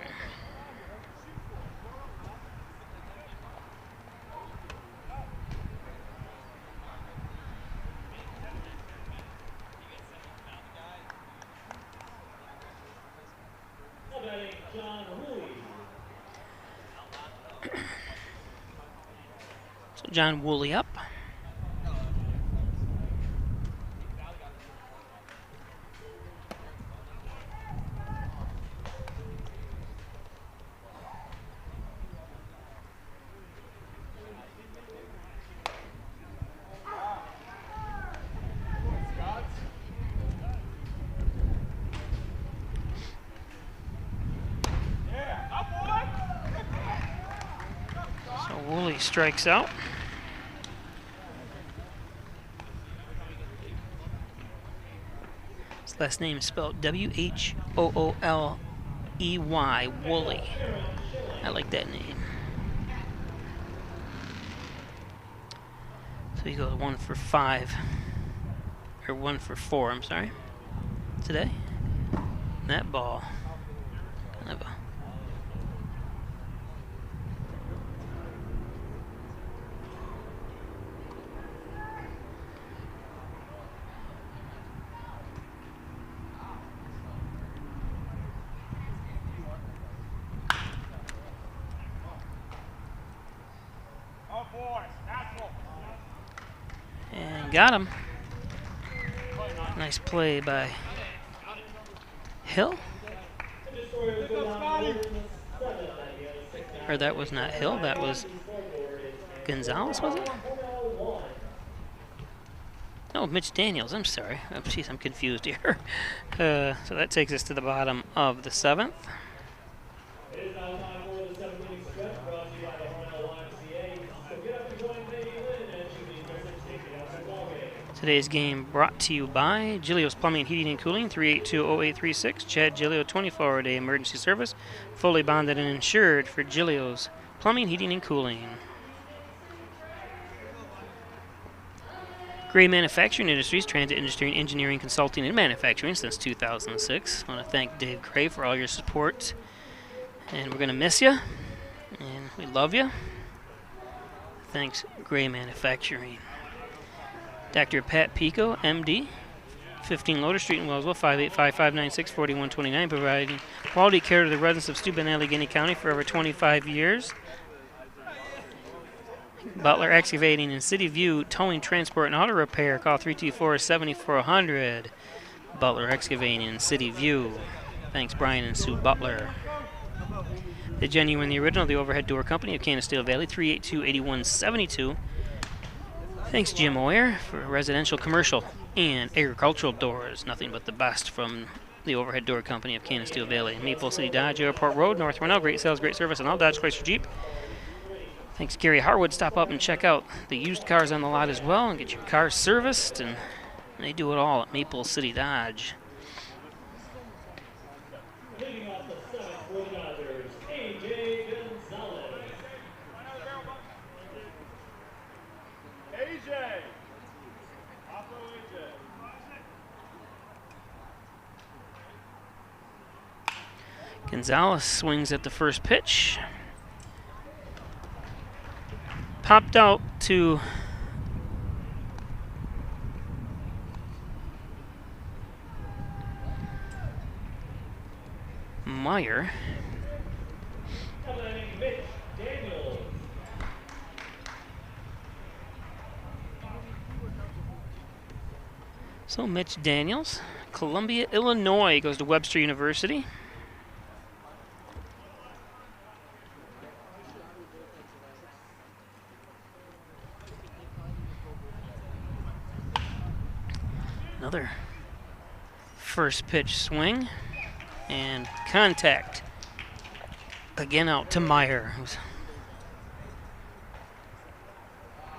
So John Woolley up. Woolley strikes out. His last name is spelled W-H-O-O-L-E-Y, Woolley. I like that name. So he goes 1 for 5, or 1 for 4, I'm sorry, today. That ball, kind of a got him. Nice play by Hill. Or that was not Hill, that was Gonzalez, was it? No, Mitch Daniels, I'm sorry. Oh, jeez, I'm confused here. So that takes us to the bottom of the 7th. Today's game brought to you by Giglio's Plumbing, Heating, and Cooling, 382-0836. Chad Giglio, 24-hour-day emergency service, fully bonded and insured for Giglio's Plumbing, Heating, and Cooling. Gray Manufacturing Industries, transit industry, engineering, consulting, and manufacturing since 2006. I want to thank Dave Gray for all your support. And we're going to miss you. And we love you. Thanks, Gray Manufacturing. Dr. Pat Pico, MD, 15 Loader Street in Wellsville, 585-596-4129, providing quality care to the residents of Steuben, Allegheny County for over 25 years. Butler Excavating in City View, towing, transport, and auto repair. Call 324-7400. Butler Excavating in City View. Thanks, Brian and Sue Butler. The genuine, the original, the Overhead Door Company of Canisteo Valley, 382-8172. Thanks, Jim Moyer, for residential, commercial, and agricultural doors. Nothing but the best from the Overhead Door Company of Canisteo Valley. Maple City Dodge, Airport Road, North Hornell. Great sales, great service, and all Dodge, Chrysler, Jeep. Thanks, Gary Harwood. Stop up and check out the used cars on the lot as well and get your car serviced. And they do it all at Maple City Dodge. Leading off the seventh for the Dodgers, A.J. Gonzalez. A.J. Gonzalez swings at the first pitch. Popped out to Meyer. So Mitch Daniels, Columbia, Illinois, goes to Webster University. Another first pitch swing and contact. Again out to Meyer, who's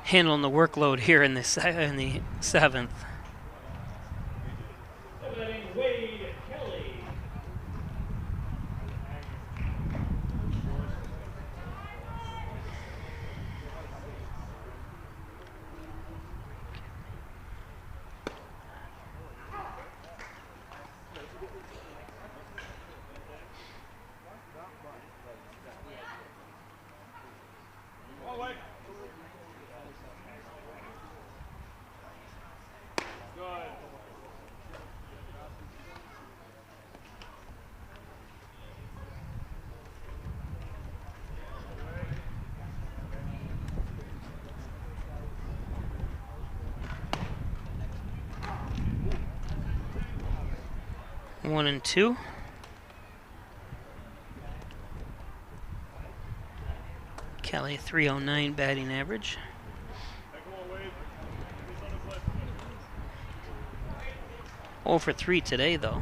handling the workload here in the seventh. One and two. Kelly, 309 batting average. Oh for 3 today, though.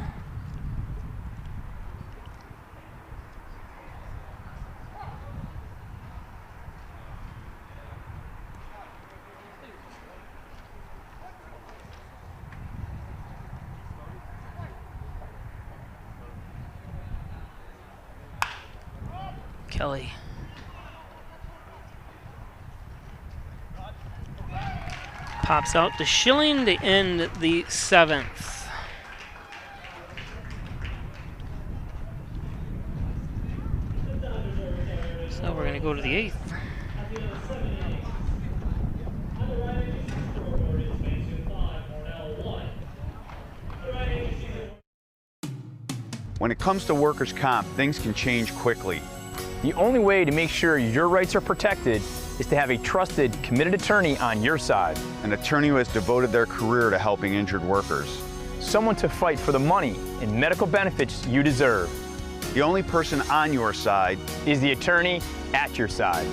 Kelly. Pops out to Schilling to end the seventh. So we're going to go to the eighth. When it comes to workers' comp, things can change quickly. The only way to make sure your rights are protected is to have a trusted, committed attorney on your side. An attorney who has devoted their career to helping injured workers. Someone to fight for the money and medical benefits you deserve. The only person on your side is the attorney at your side.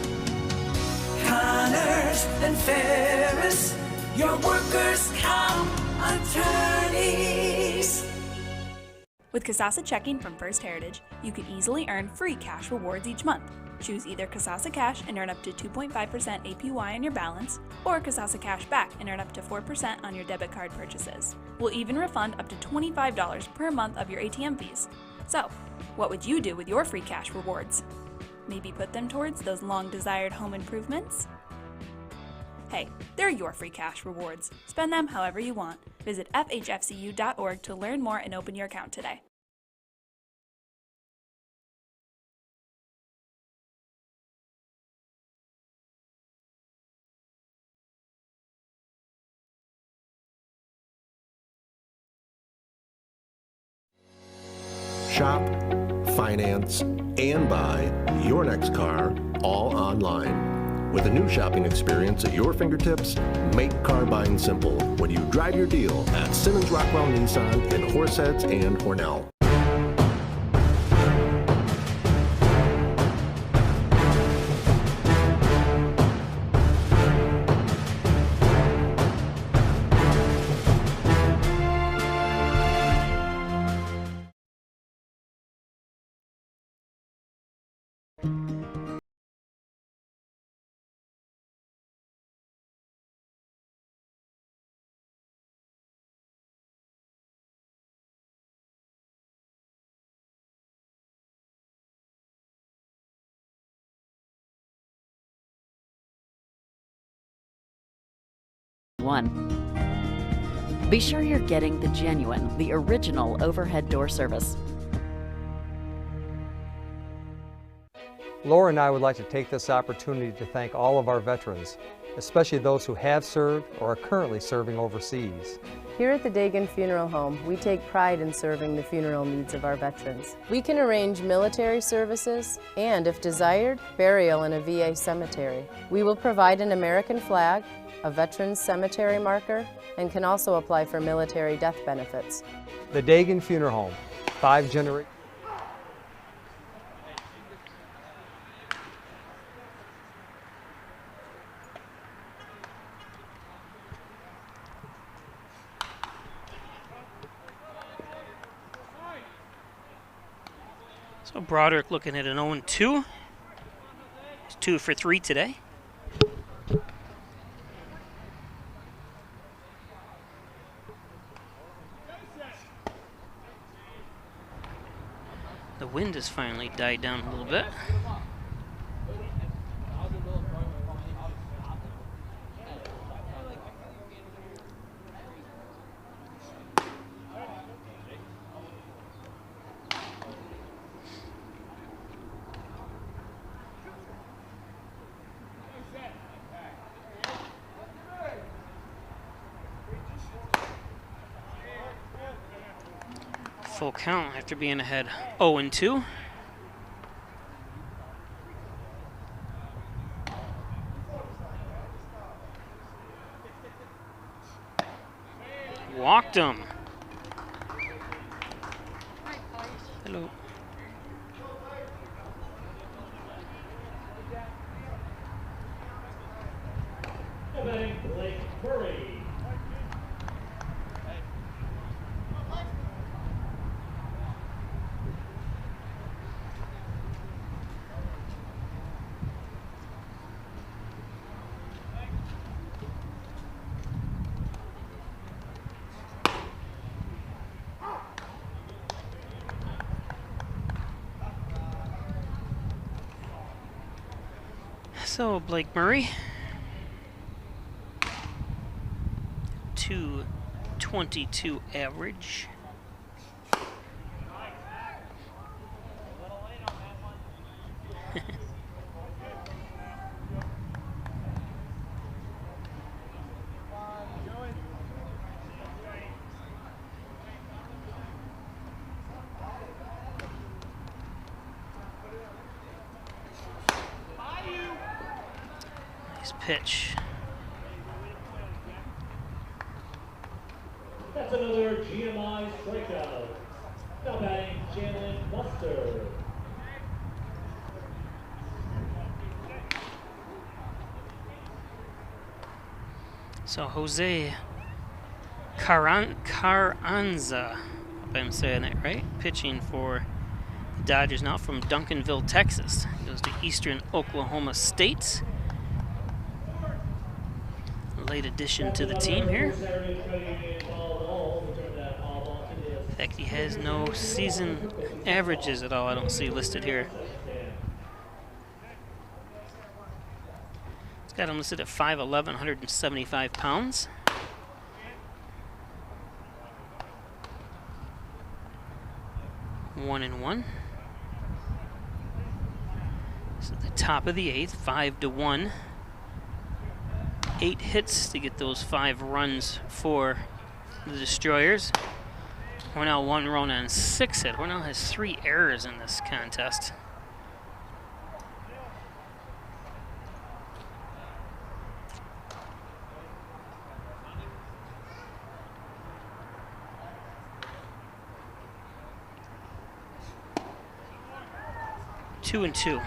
Connors and Ferris, your workers' comp attorneys. With Kasasa Checking from First Heritage, you can easily earn free cash rewards each month. Choose either Kasasa Cash and earn up to 2.5% APY on your balance, or Kasasa Cash Back and earn up to 4% on your debit card purchases. We'll even refund up to $25 per month of your ATM fees. So, what would you do with your free cash rewards? Maybe put them towards those long-desired home improvements? Hey, they're your free cash rewards. Spend them however you want. Visit FHFCU.org to learn more and open your account today. Shop, finance, and buy your next car all online. With a new shopping experience at your fingertips, make car buying simple when you drive your deal at Simmons Rockwell Nissan in Horseheads and Hornell. 1. Be sure you're getting the genuine, the original overhead door service. Laura and I would like to take this opportunity to thank all of our veterans, especially those who have served or are currently serving overseas. Here at the Dagan Funeral Home, we take pride in serving the funeral needs of our veterans. We can arrange military services and, if desired, burial in a VA cemetery. We will provide an American flag, a veterans cemetery marker, and can also apply for military death benefits. The Dagan Funeral Home, 5 generations. So Broderick looking at an 0-2. He's 2 for 3 today. The wind has finally died down a little bit. Full count after being ahead 0-2. Walked him. Hello. So Blake Murray, 222 average. Pitch. That's another GMI strikeout. Now batting Jalen Buster. So Jose Carranza, if I'm saying that right, pitching for the Dodgers now from Duncanville, Texas. He goes to Eastern Oklahoma State. Late addition to the team here. In fact, he has no season averages at all, I don't see listed here. It's got him listed at 5'11", 175 pounds. One and one. So at the top of the 8th, 5-1. 8 hits to get those 5 runs for the Destroyers. Hornell 1 run on 6 hit. Hornell has 3 errors in this contest. Two and 2.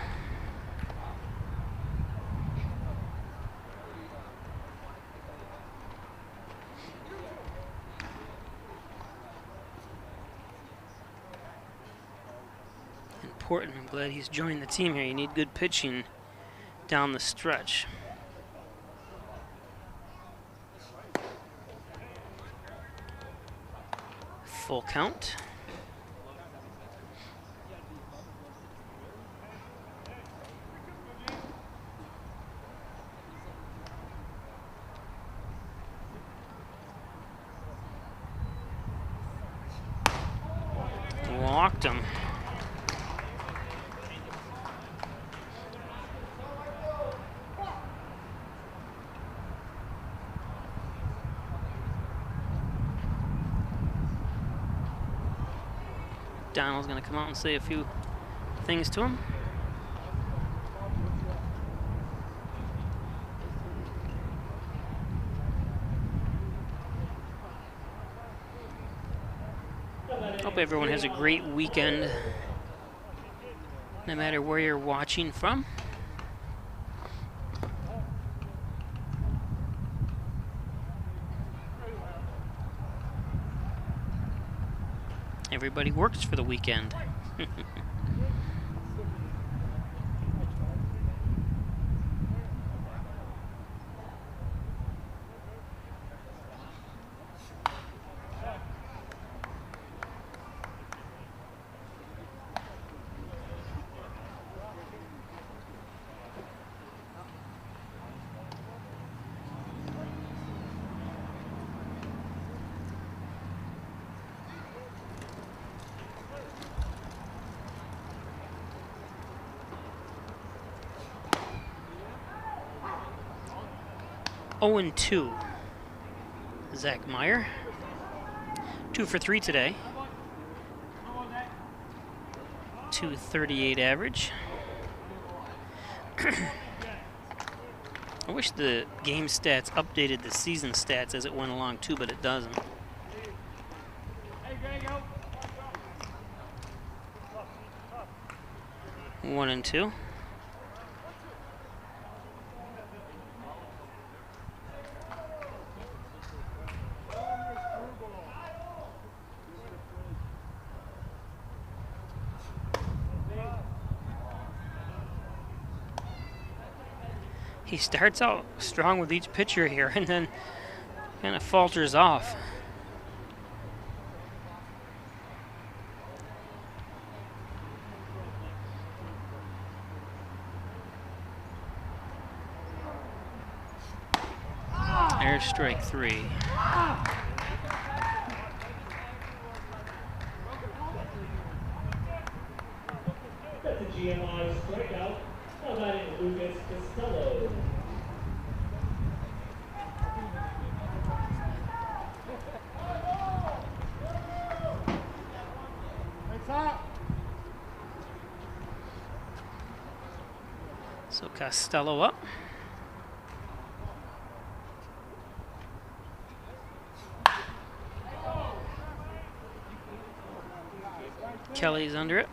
Important. I'm glad he's joined the team here. You need good pitching down the stretch. Full count. walked him. Donald's going to come out and say a few things to him. Hope everyone has a great weekend, no matter where you're watching from. Everybody works for the weekend. 0-2. Zach Meyer. 2 for 3 today. 238 average. I wish the game stats updated the season stats as it went along too, but it doesn't. One and two. He starts out strong with each pitcher here and then kind of falters off. There's strike 3. That's a GMI strikeout. Now batting Lucas Costello. So Costello up. Kelly's under it.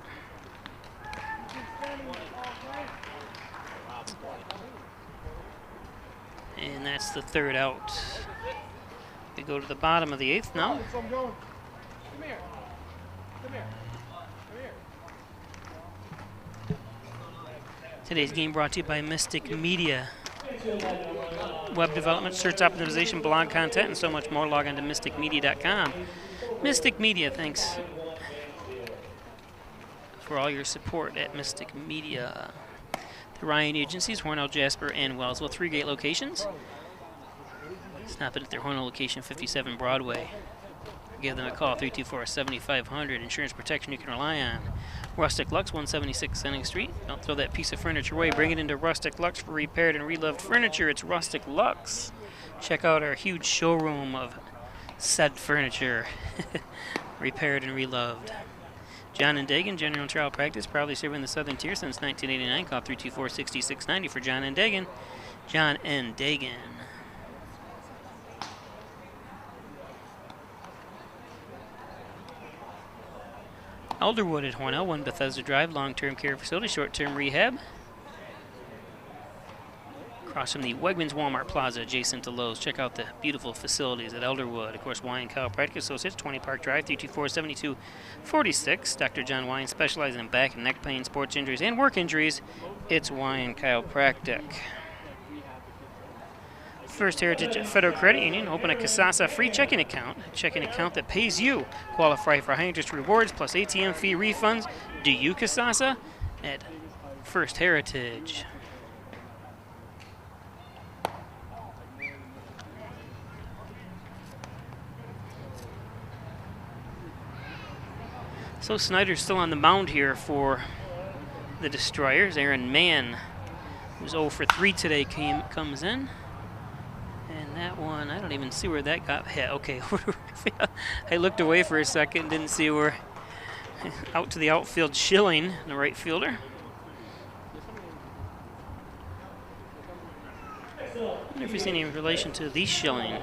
And that's the third out. We go to the bottom of the 8th now. Come here. Come here. Come here. Today's game brought to you by Mystic Media. Web development, search optimization, blog content, and so much more. Log on to mysticmedia.com. Mystic Media, thanks for all your support at Mystic Media. The Ryan Agencies, Hornell, Jasper, and Wellsville. 3 great locations. Stop it at their Hornell location, 57 Broadway. Give them a call, 324-7500. Insurance protection you can rely on. Rustic Lux, 176 Senning Street. Don't throw that piece of furniture away. Bring it into Rustic Lux for repaired and reloved furniture. It's Rustic Lux. Check out our huge showroom of said furniture. Repaired and reloved. John and Dagan, General and Trial Practice, proudly serving the Southern Tier since 1989. Call 324-6690 for John and Dagan. John and Dagan. Elderwood at Hornell, 1 Bethesda Drive, long-term care facility, short-term rehab. Across from the Wegmans Walmart Plaza, adjacent to Lowe's. Check out the beautiful facilities at Elderwood. Of course, Wine Chiropractic Associates, 20 Park Drive, 324-7246. Dr. John Wine, specializing in back and neck pain, sports injuries, and work injuries. It's Wine Chiropractic. First Heritage Federal Credit Union. Open a Casasa free checking account that pays you. Qualify for high interest rewards plus ATM fee refunds. Do you, Casasa? At First Heritage. Flo Snyder's still on the mound here for the Destroyers. Aaron Mann, who's 0 for 3 today, comes in. And that one, I don't even see where that got hit. Okay, I looked away for a second, didn't see where. Out to the outfield, Schilling, the right fielder. I wonder if he's any relation to the Schilling,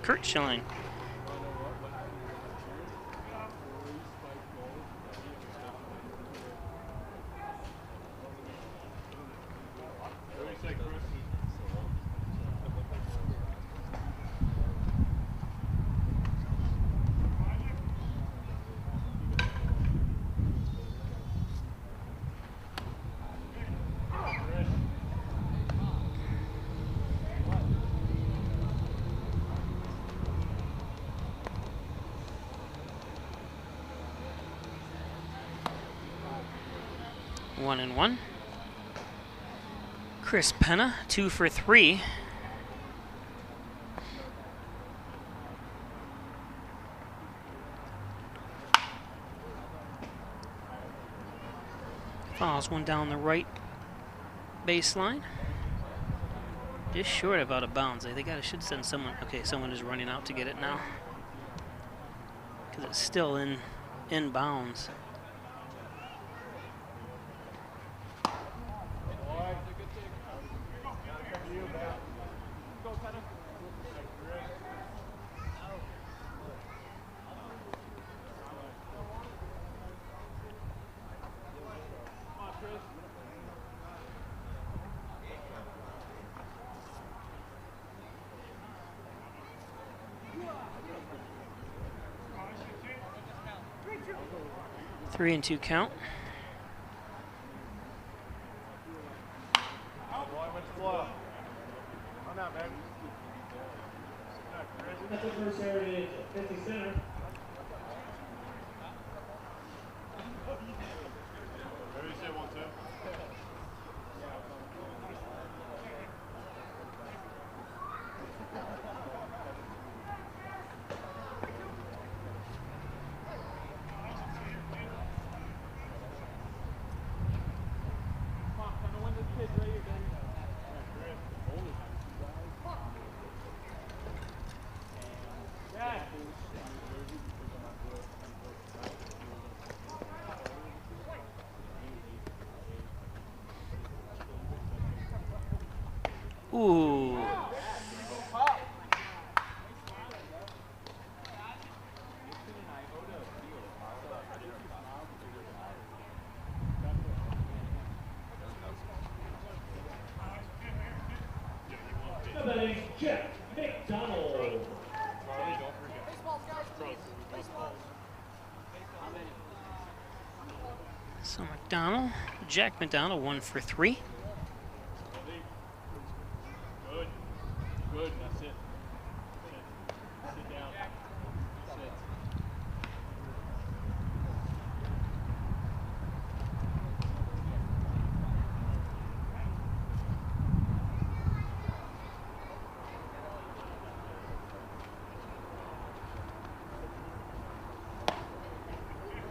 Kurt Schilling. One and one. Chris Penna, 2 for 3. Fouls one down the right baseline. Just short of out of bounds. I think I should send someone. Okay, someone is running out to get it now. Because it's still in bounds. Three and two count. That's the first Heritage 50 center. Ooh. Jack McDonald. So McDonald, Jack McDonald, 1 for 3. Good, that's it. Sit down. Sit.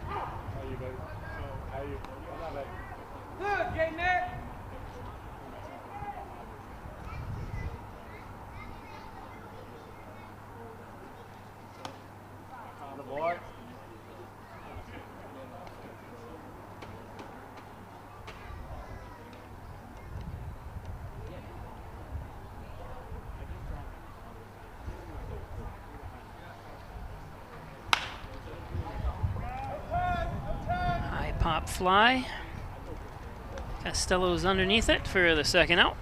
How you, baby? How you? What's up, baby? Good, getting there. Boy. High pop fly. Costello's underneath it for the second out.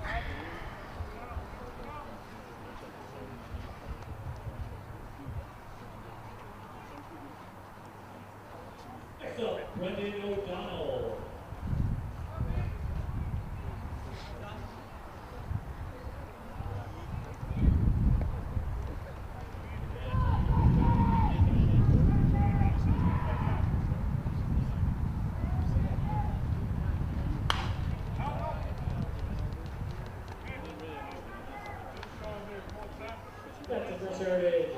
That's the first Heritage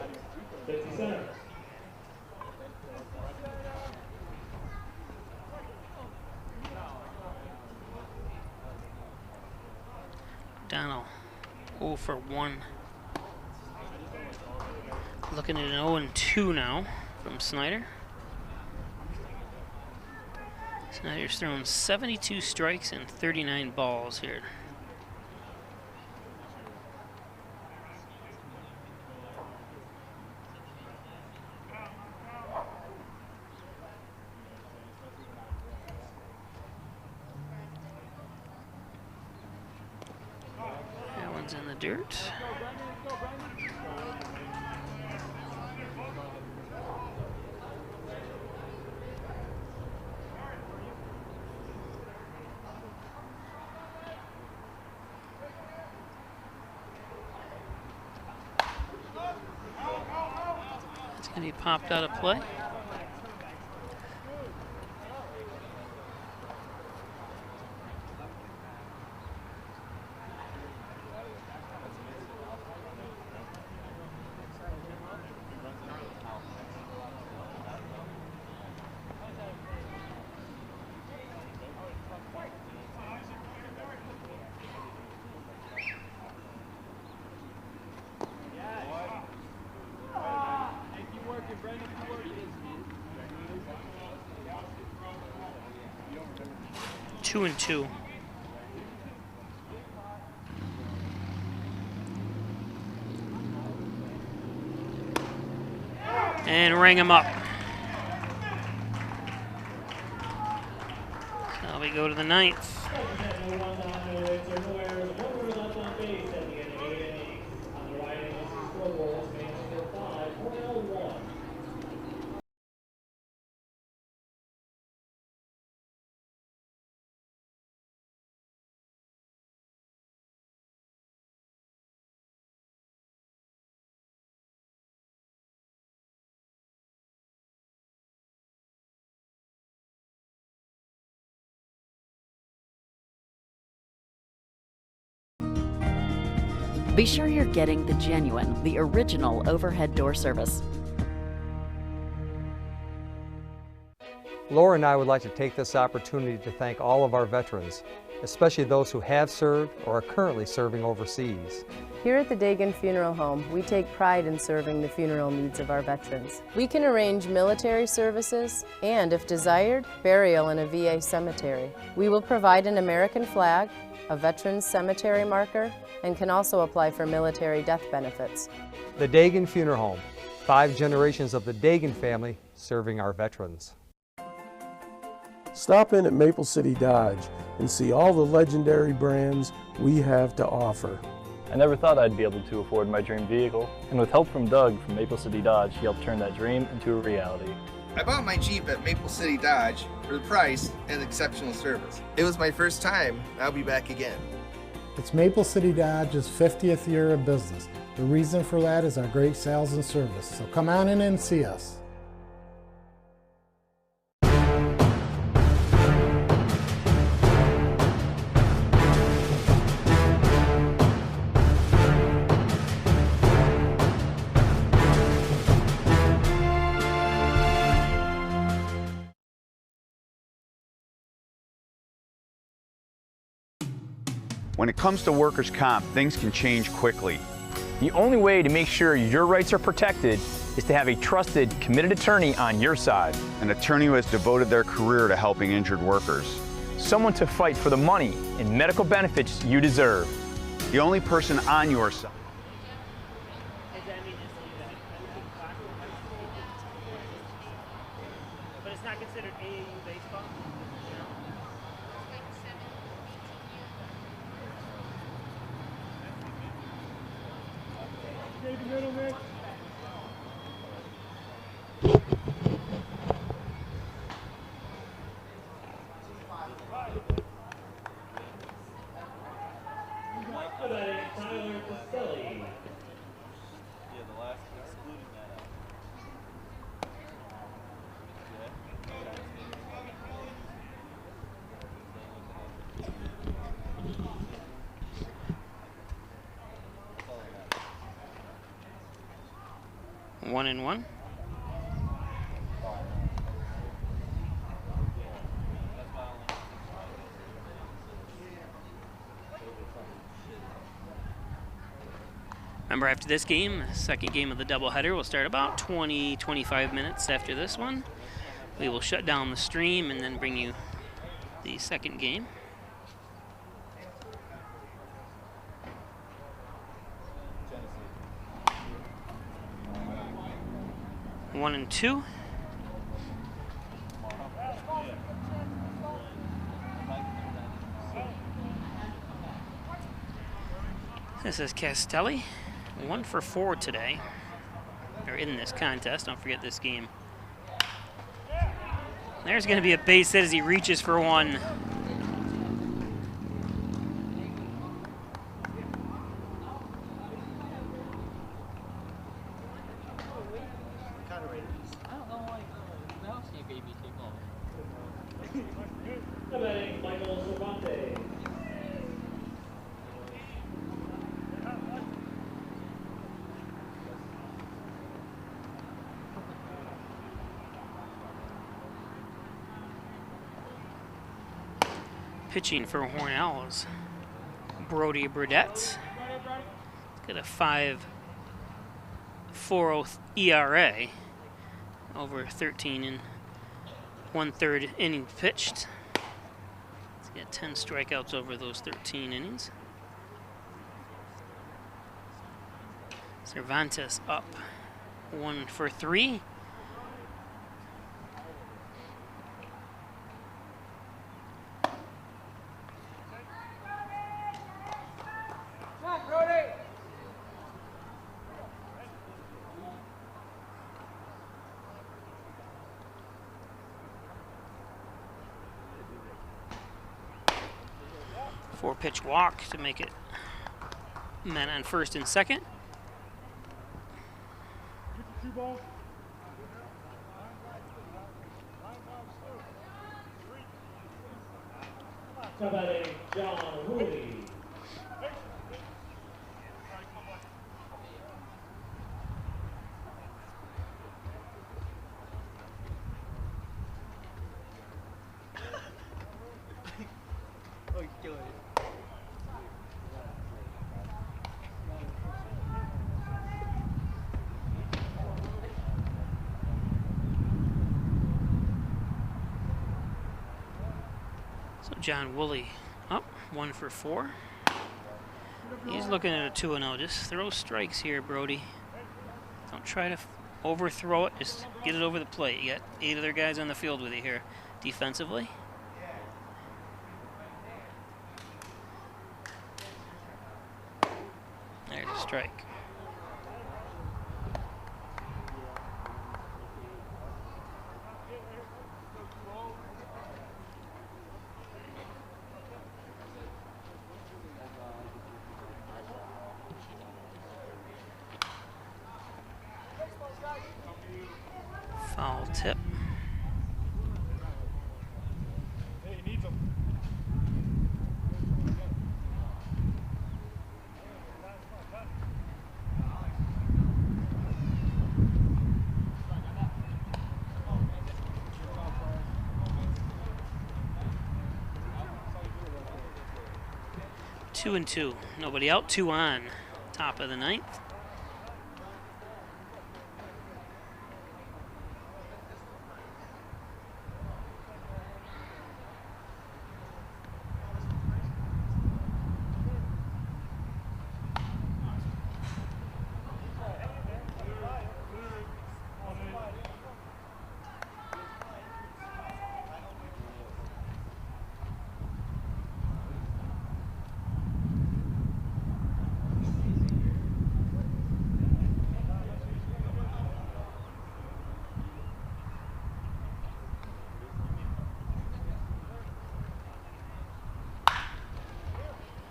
50 center. O'Donnell 0 for 1. Looking at an 0-2 now from Snyder. Snyder's thrown 72 strikes and 39 balls here. That one's in the dirt. And he popped out of play. Two and 2. And ring him up. So we go to the 9th. Be sure you're getting the genuine, the original overhead door service. Laura and I would like to take this opportunity to thank all of our veterans, especially those who have served or are currently serving overseas. Here at the Dagan Funeral Home, we take pride in serving the funeral needs of our veterans. We can arrange military services and, if desired, burial in a VA cemetery. We will provide an American flag, a veterans cemetery marker, and can also apply for military death benefits. The Dagan Funeral Home, 5 generations of the Dagan family serving our veterans. Stop in at Maple City Dodge and see all the legendary brands we have to offer. I never thought I'd be able to afford my dream vehicle, and with help from Doug from Maple City Dodge, he helped turn that dream into a reality. I bought my Jeep at Maple City Dodge for the price and exceptional service. It was my first time, and I'll be back again. It's Maple City Dodge's 50th year of business. The reason for that is our great sales and service. So come on in and see us. When it comes to workers' comp, things can change quickly. The only way to make sure your rights are protected is to have a trusted, committed attorney on your side. An attorney who has devoted their career to helping injured workers. Someone to fight for the money and medical benefits you deserve. The only person on your side. But it's not considered AAU baseball? One and one. Remember, after this game, the second game of the doubleheader will start about 20-25 minutes after this one. We will shut down the stream and then bring you the second game. One and two. This is Castelli, 1 for 4 today, or in this contest. Don't forget this game. There's going to be a base hit as he reaches for one. Pitching for Hornell is Brody Burdett. Got a 5.40 ERA over 13 and 1/3 innings pitched. He's got 10 strikeouts over those 13 innings. Cervantes up 1 for 3. Pitch walk to make it men on first and second. John Woolley. John Woolley up 1 for 4. He's looking at a 2-0. Just throw strikes here, Brody. Don't try to overthrow it. Just get it over the plate. You got 8 other guys on the field with you here defensively. There's a strike. Foul tip. Two and two. Nobody out. 2 on. Top of the 9th.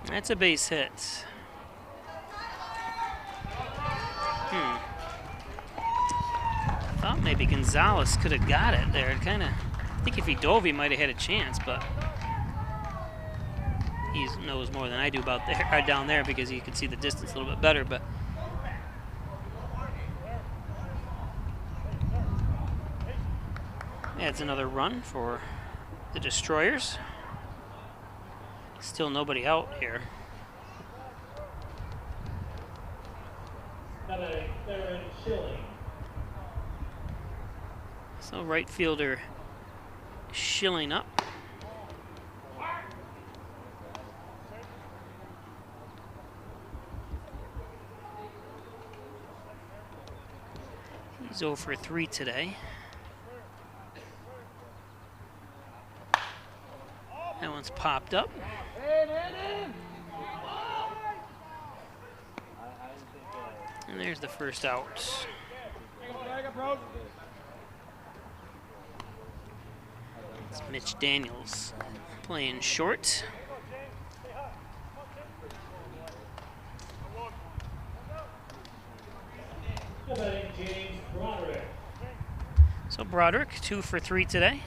That's a base hit. I thought maybe Gonzalez could have got it there. I think if he dove, he might have had a chance, but he knows more than I do about there, down there, because he can see the distance a little bit better. But adds another run for the Destroyers. Still nobody out here. So right fielder Schilling up. He's 0 for 3 today. That one's popped up. And there's the first out. It's Mitch Daniels playing short. So Broderick, 2 for 3 today.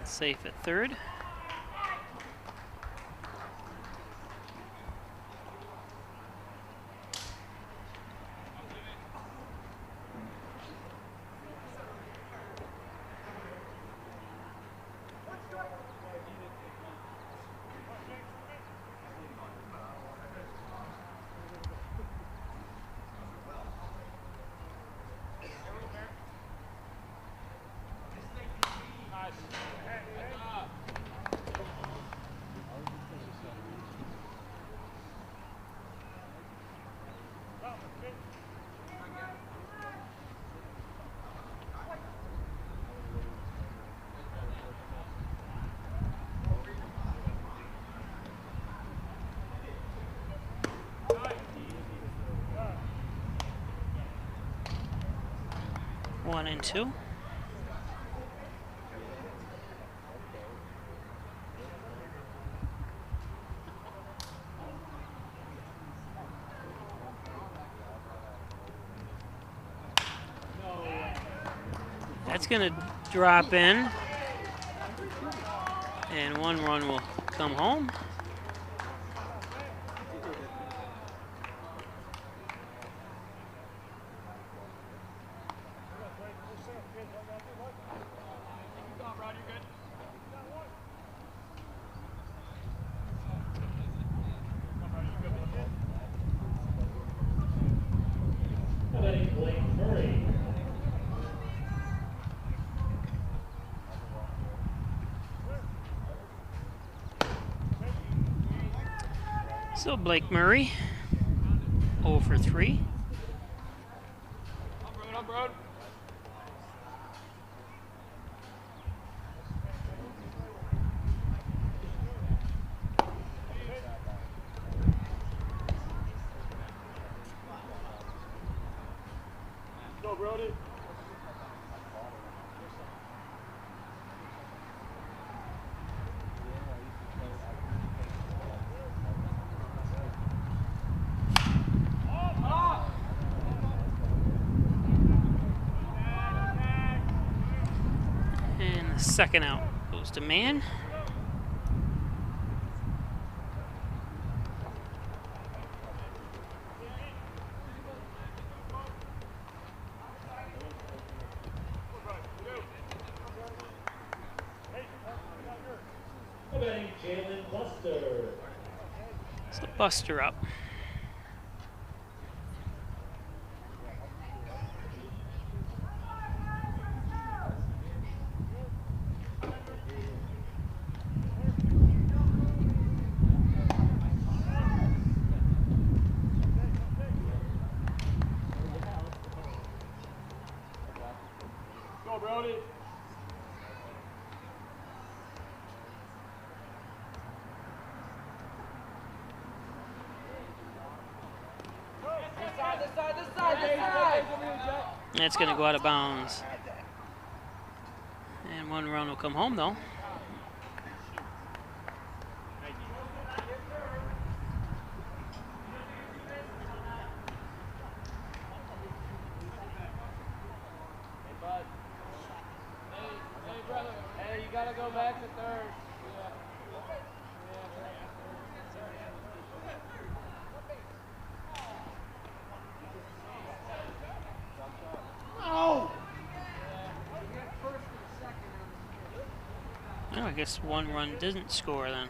Safe at third. One and two. That's going to drop in, and one run will come home. So Blake Murray, 0 for 3. Go, Brody. Second out goes to Mann. So Buster up. Brody. That's going to go out of bounds. And one run will come home, though. guess one run doesn't score then.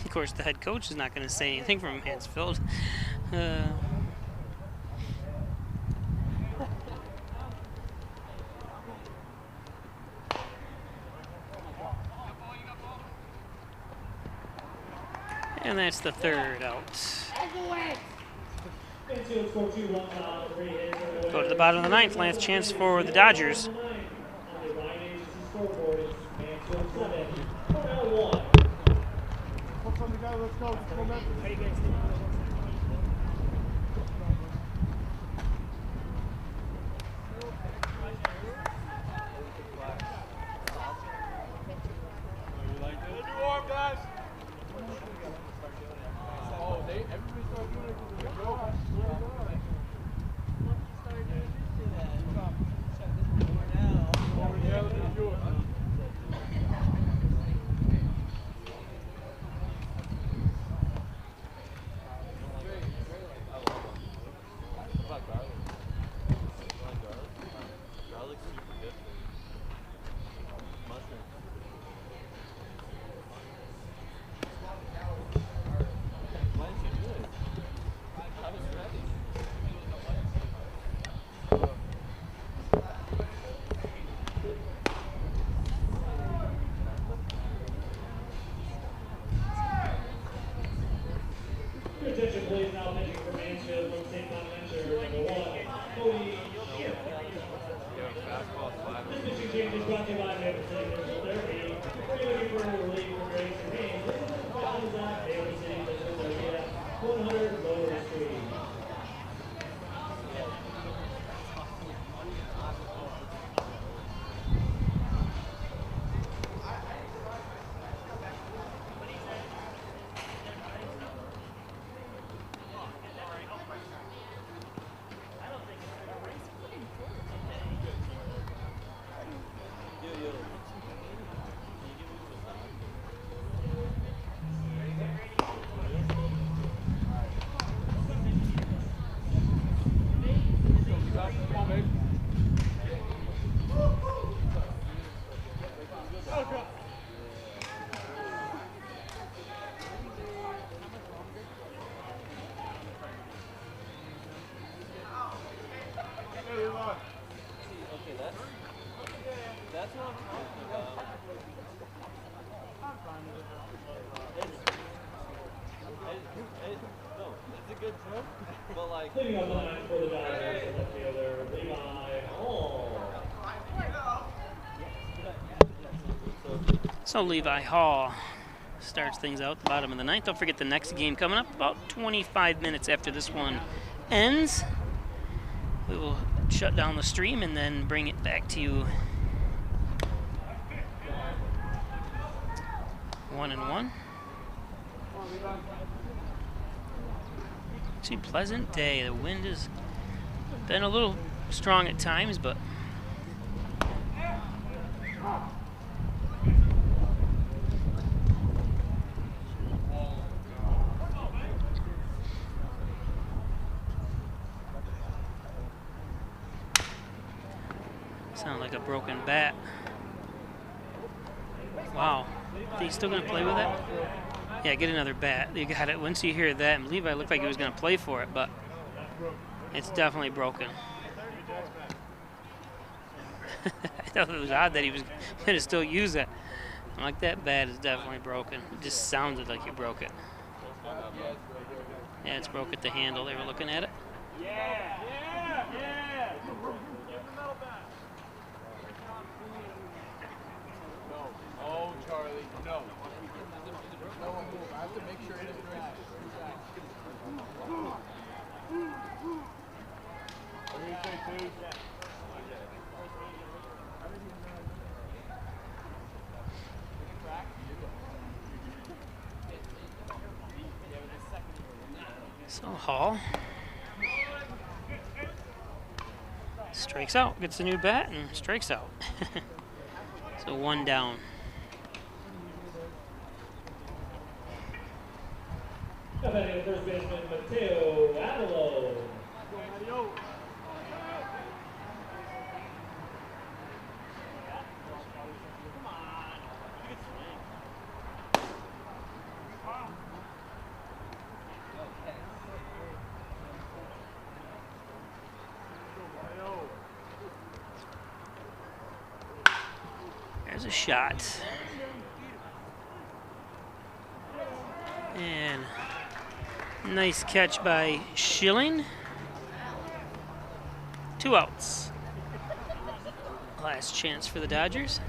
Of course, the head coach is not going to say anything from Mansfield. And that's the third out. Go to the bottom of the ninth. Last chance for the Dodgers. Attention please, now pitching for Mansfield from St. Bonaventure, number 1, Cody. This pitching change is brought to you by Maple City Physical Therapy. If you're looking for relief from grace and pain, this is the Maple City Physical Therapy at 100 Lower Street. Leading on the line for the Dodgers, left fielder Levi Hall. So Levi Hall starts things out at the bottom of the ninth. Don't forget the next game coming up about 25 minutes after this one ends. We will shut down the stream and then bring it back to you. 1-1. It's a pleasant day. The wind has been a little strong at times, but sound like a broken bat. Wow. Are you still going to play with it? Yeah, get another bat. You got it. Once you hear that, and Levi looked like he was going to play for it, but it's definitely broken. I thought it was odd that he was going to still use it. I'm like, that bat is definitely broken. It just sounded like you broke it. Yeah, it's broke at the handle. They were looking at it. Oh, Charlie, no. I have to make sure it is right. What do you say, two? So Hall strikes out, gets a new bat, and strikes out. So one down. Defending first baseman Mateo Avalo. There's a shot. And nice catch by Schilling. 2 outs. Last chance for the Dodgers.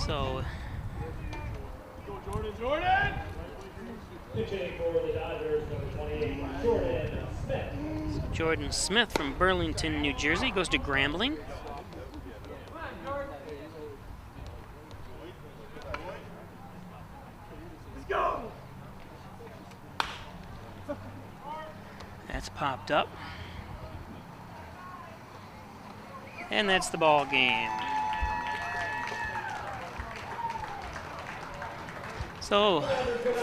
So Jordan! Pitching for the Dodgers, number 28, Jordan Smith. Jordan Smith from Burlington, New Jersey, goes to Grambling. Let's go! That's popped up. And that's the ball game. So,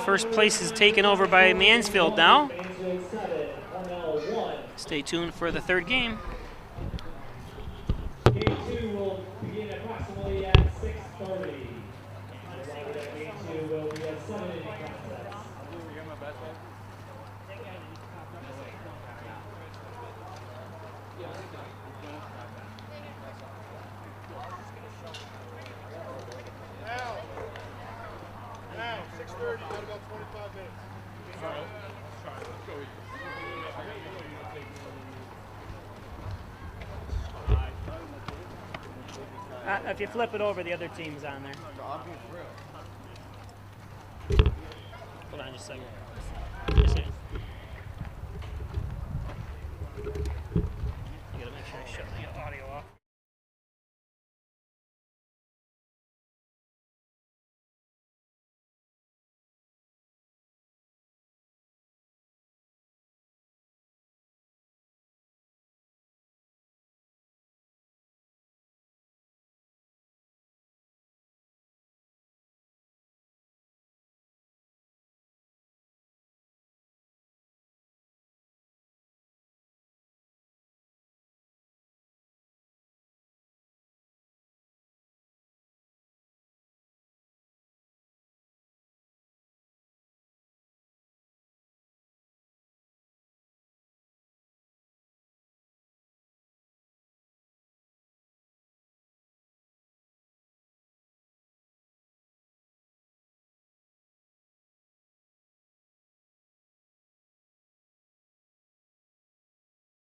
first place is taken over by Mansfield now. Mansfield 7, Hornell 1. Stay tuned for the third game. Game 2 will begin approximately at 6:30. Game 2 will be a 7-inning contest. Now, 6:30, got about 25 minutes. Let's go. If you flip it over, the other team's on there. Hold on just a second.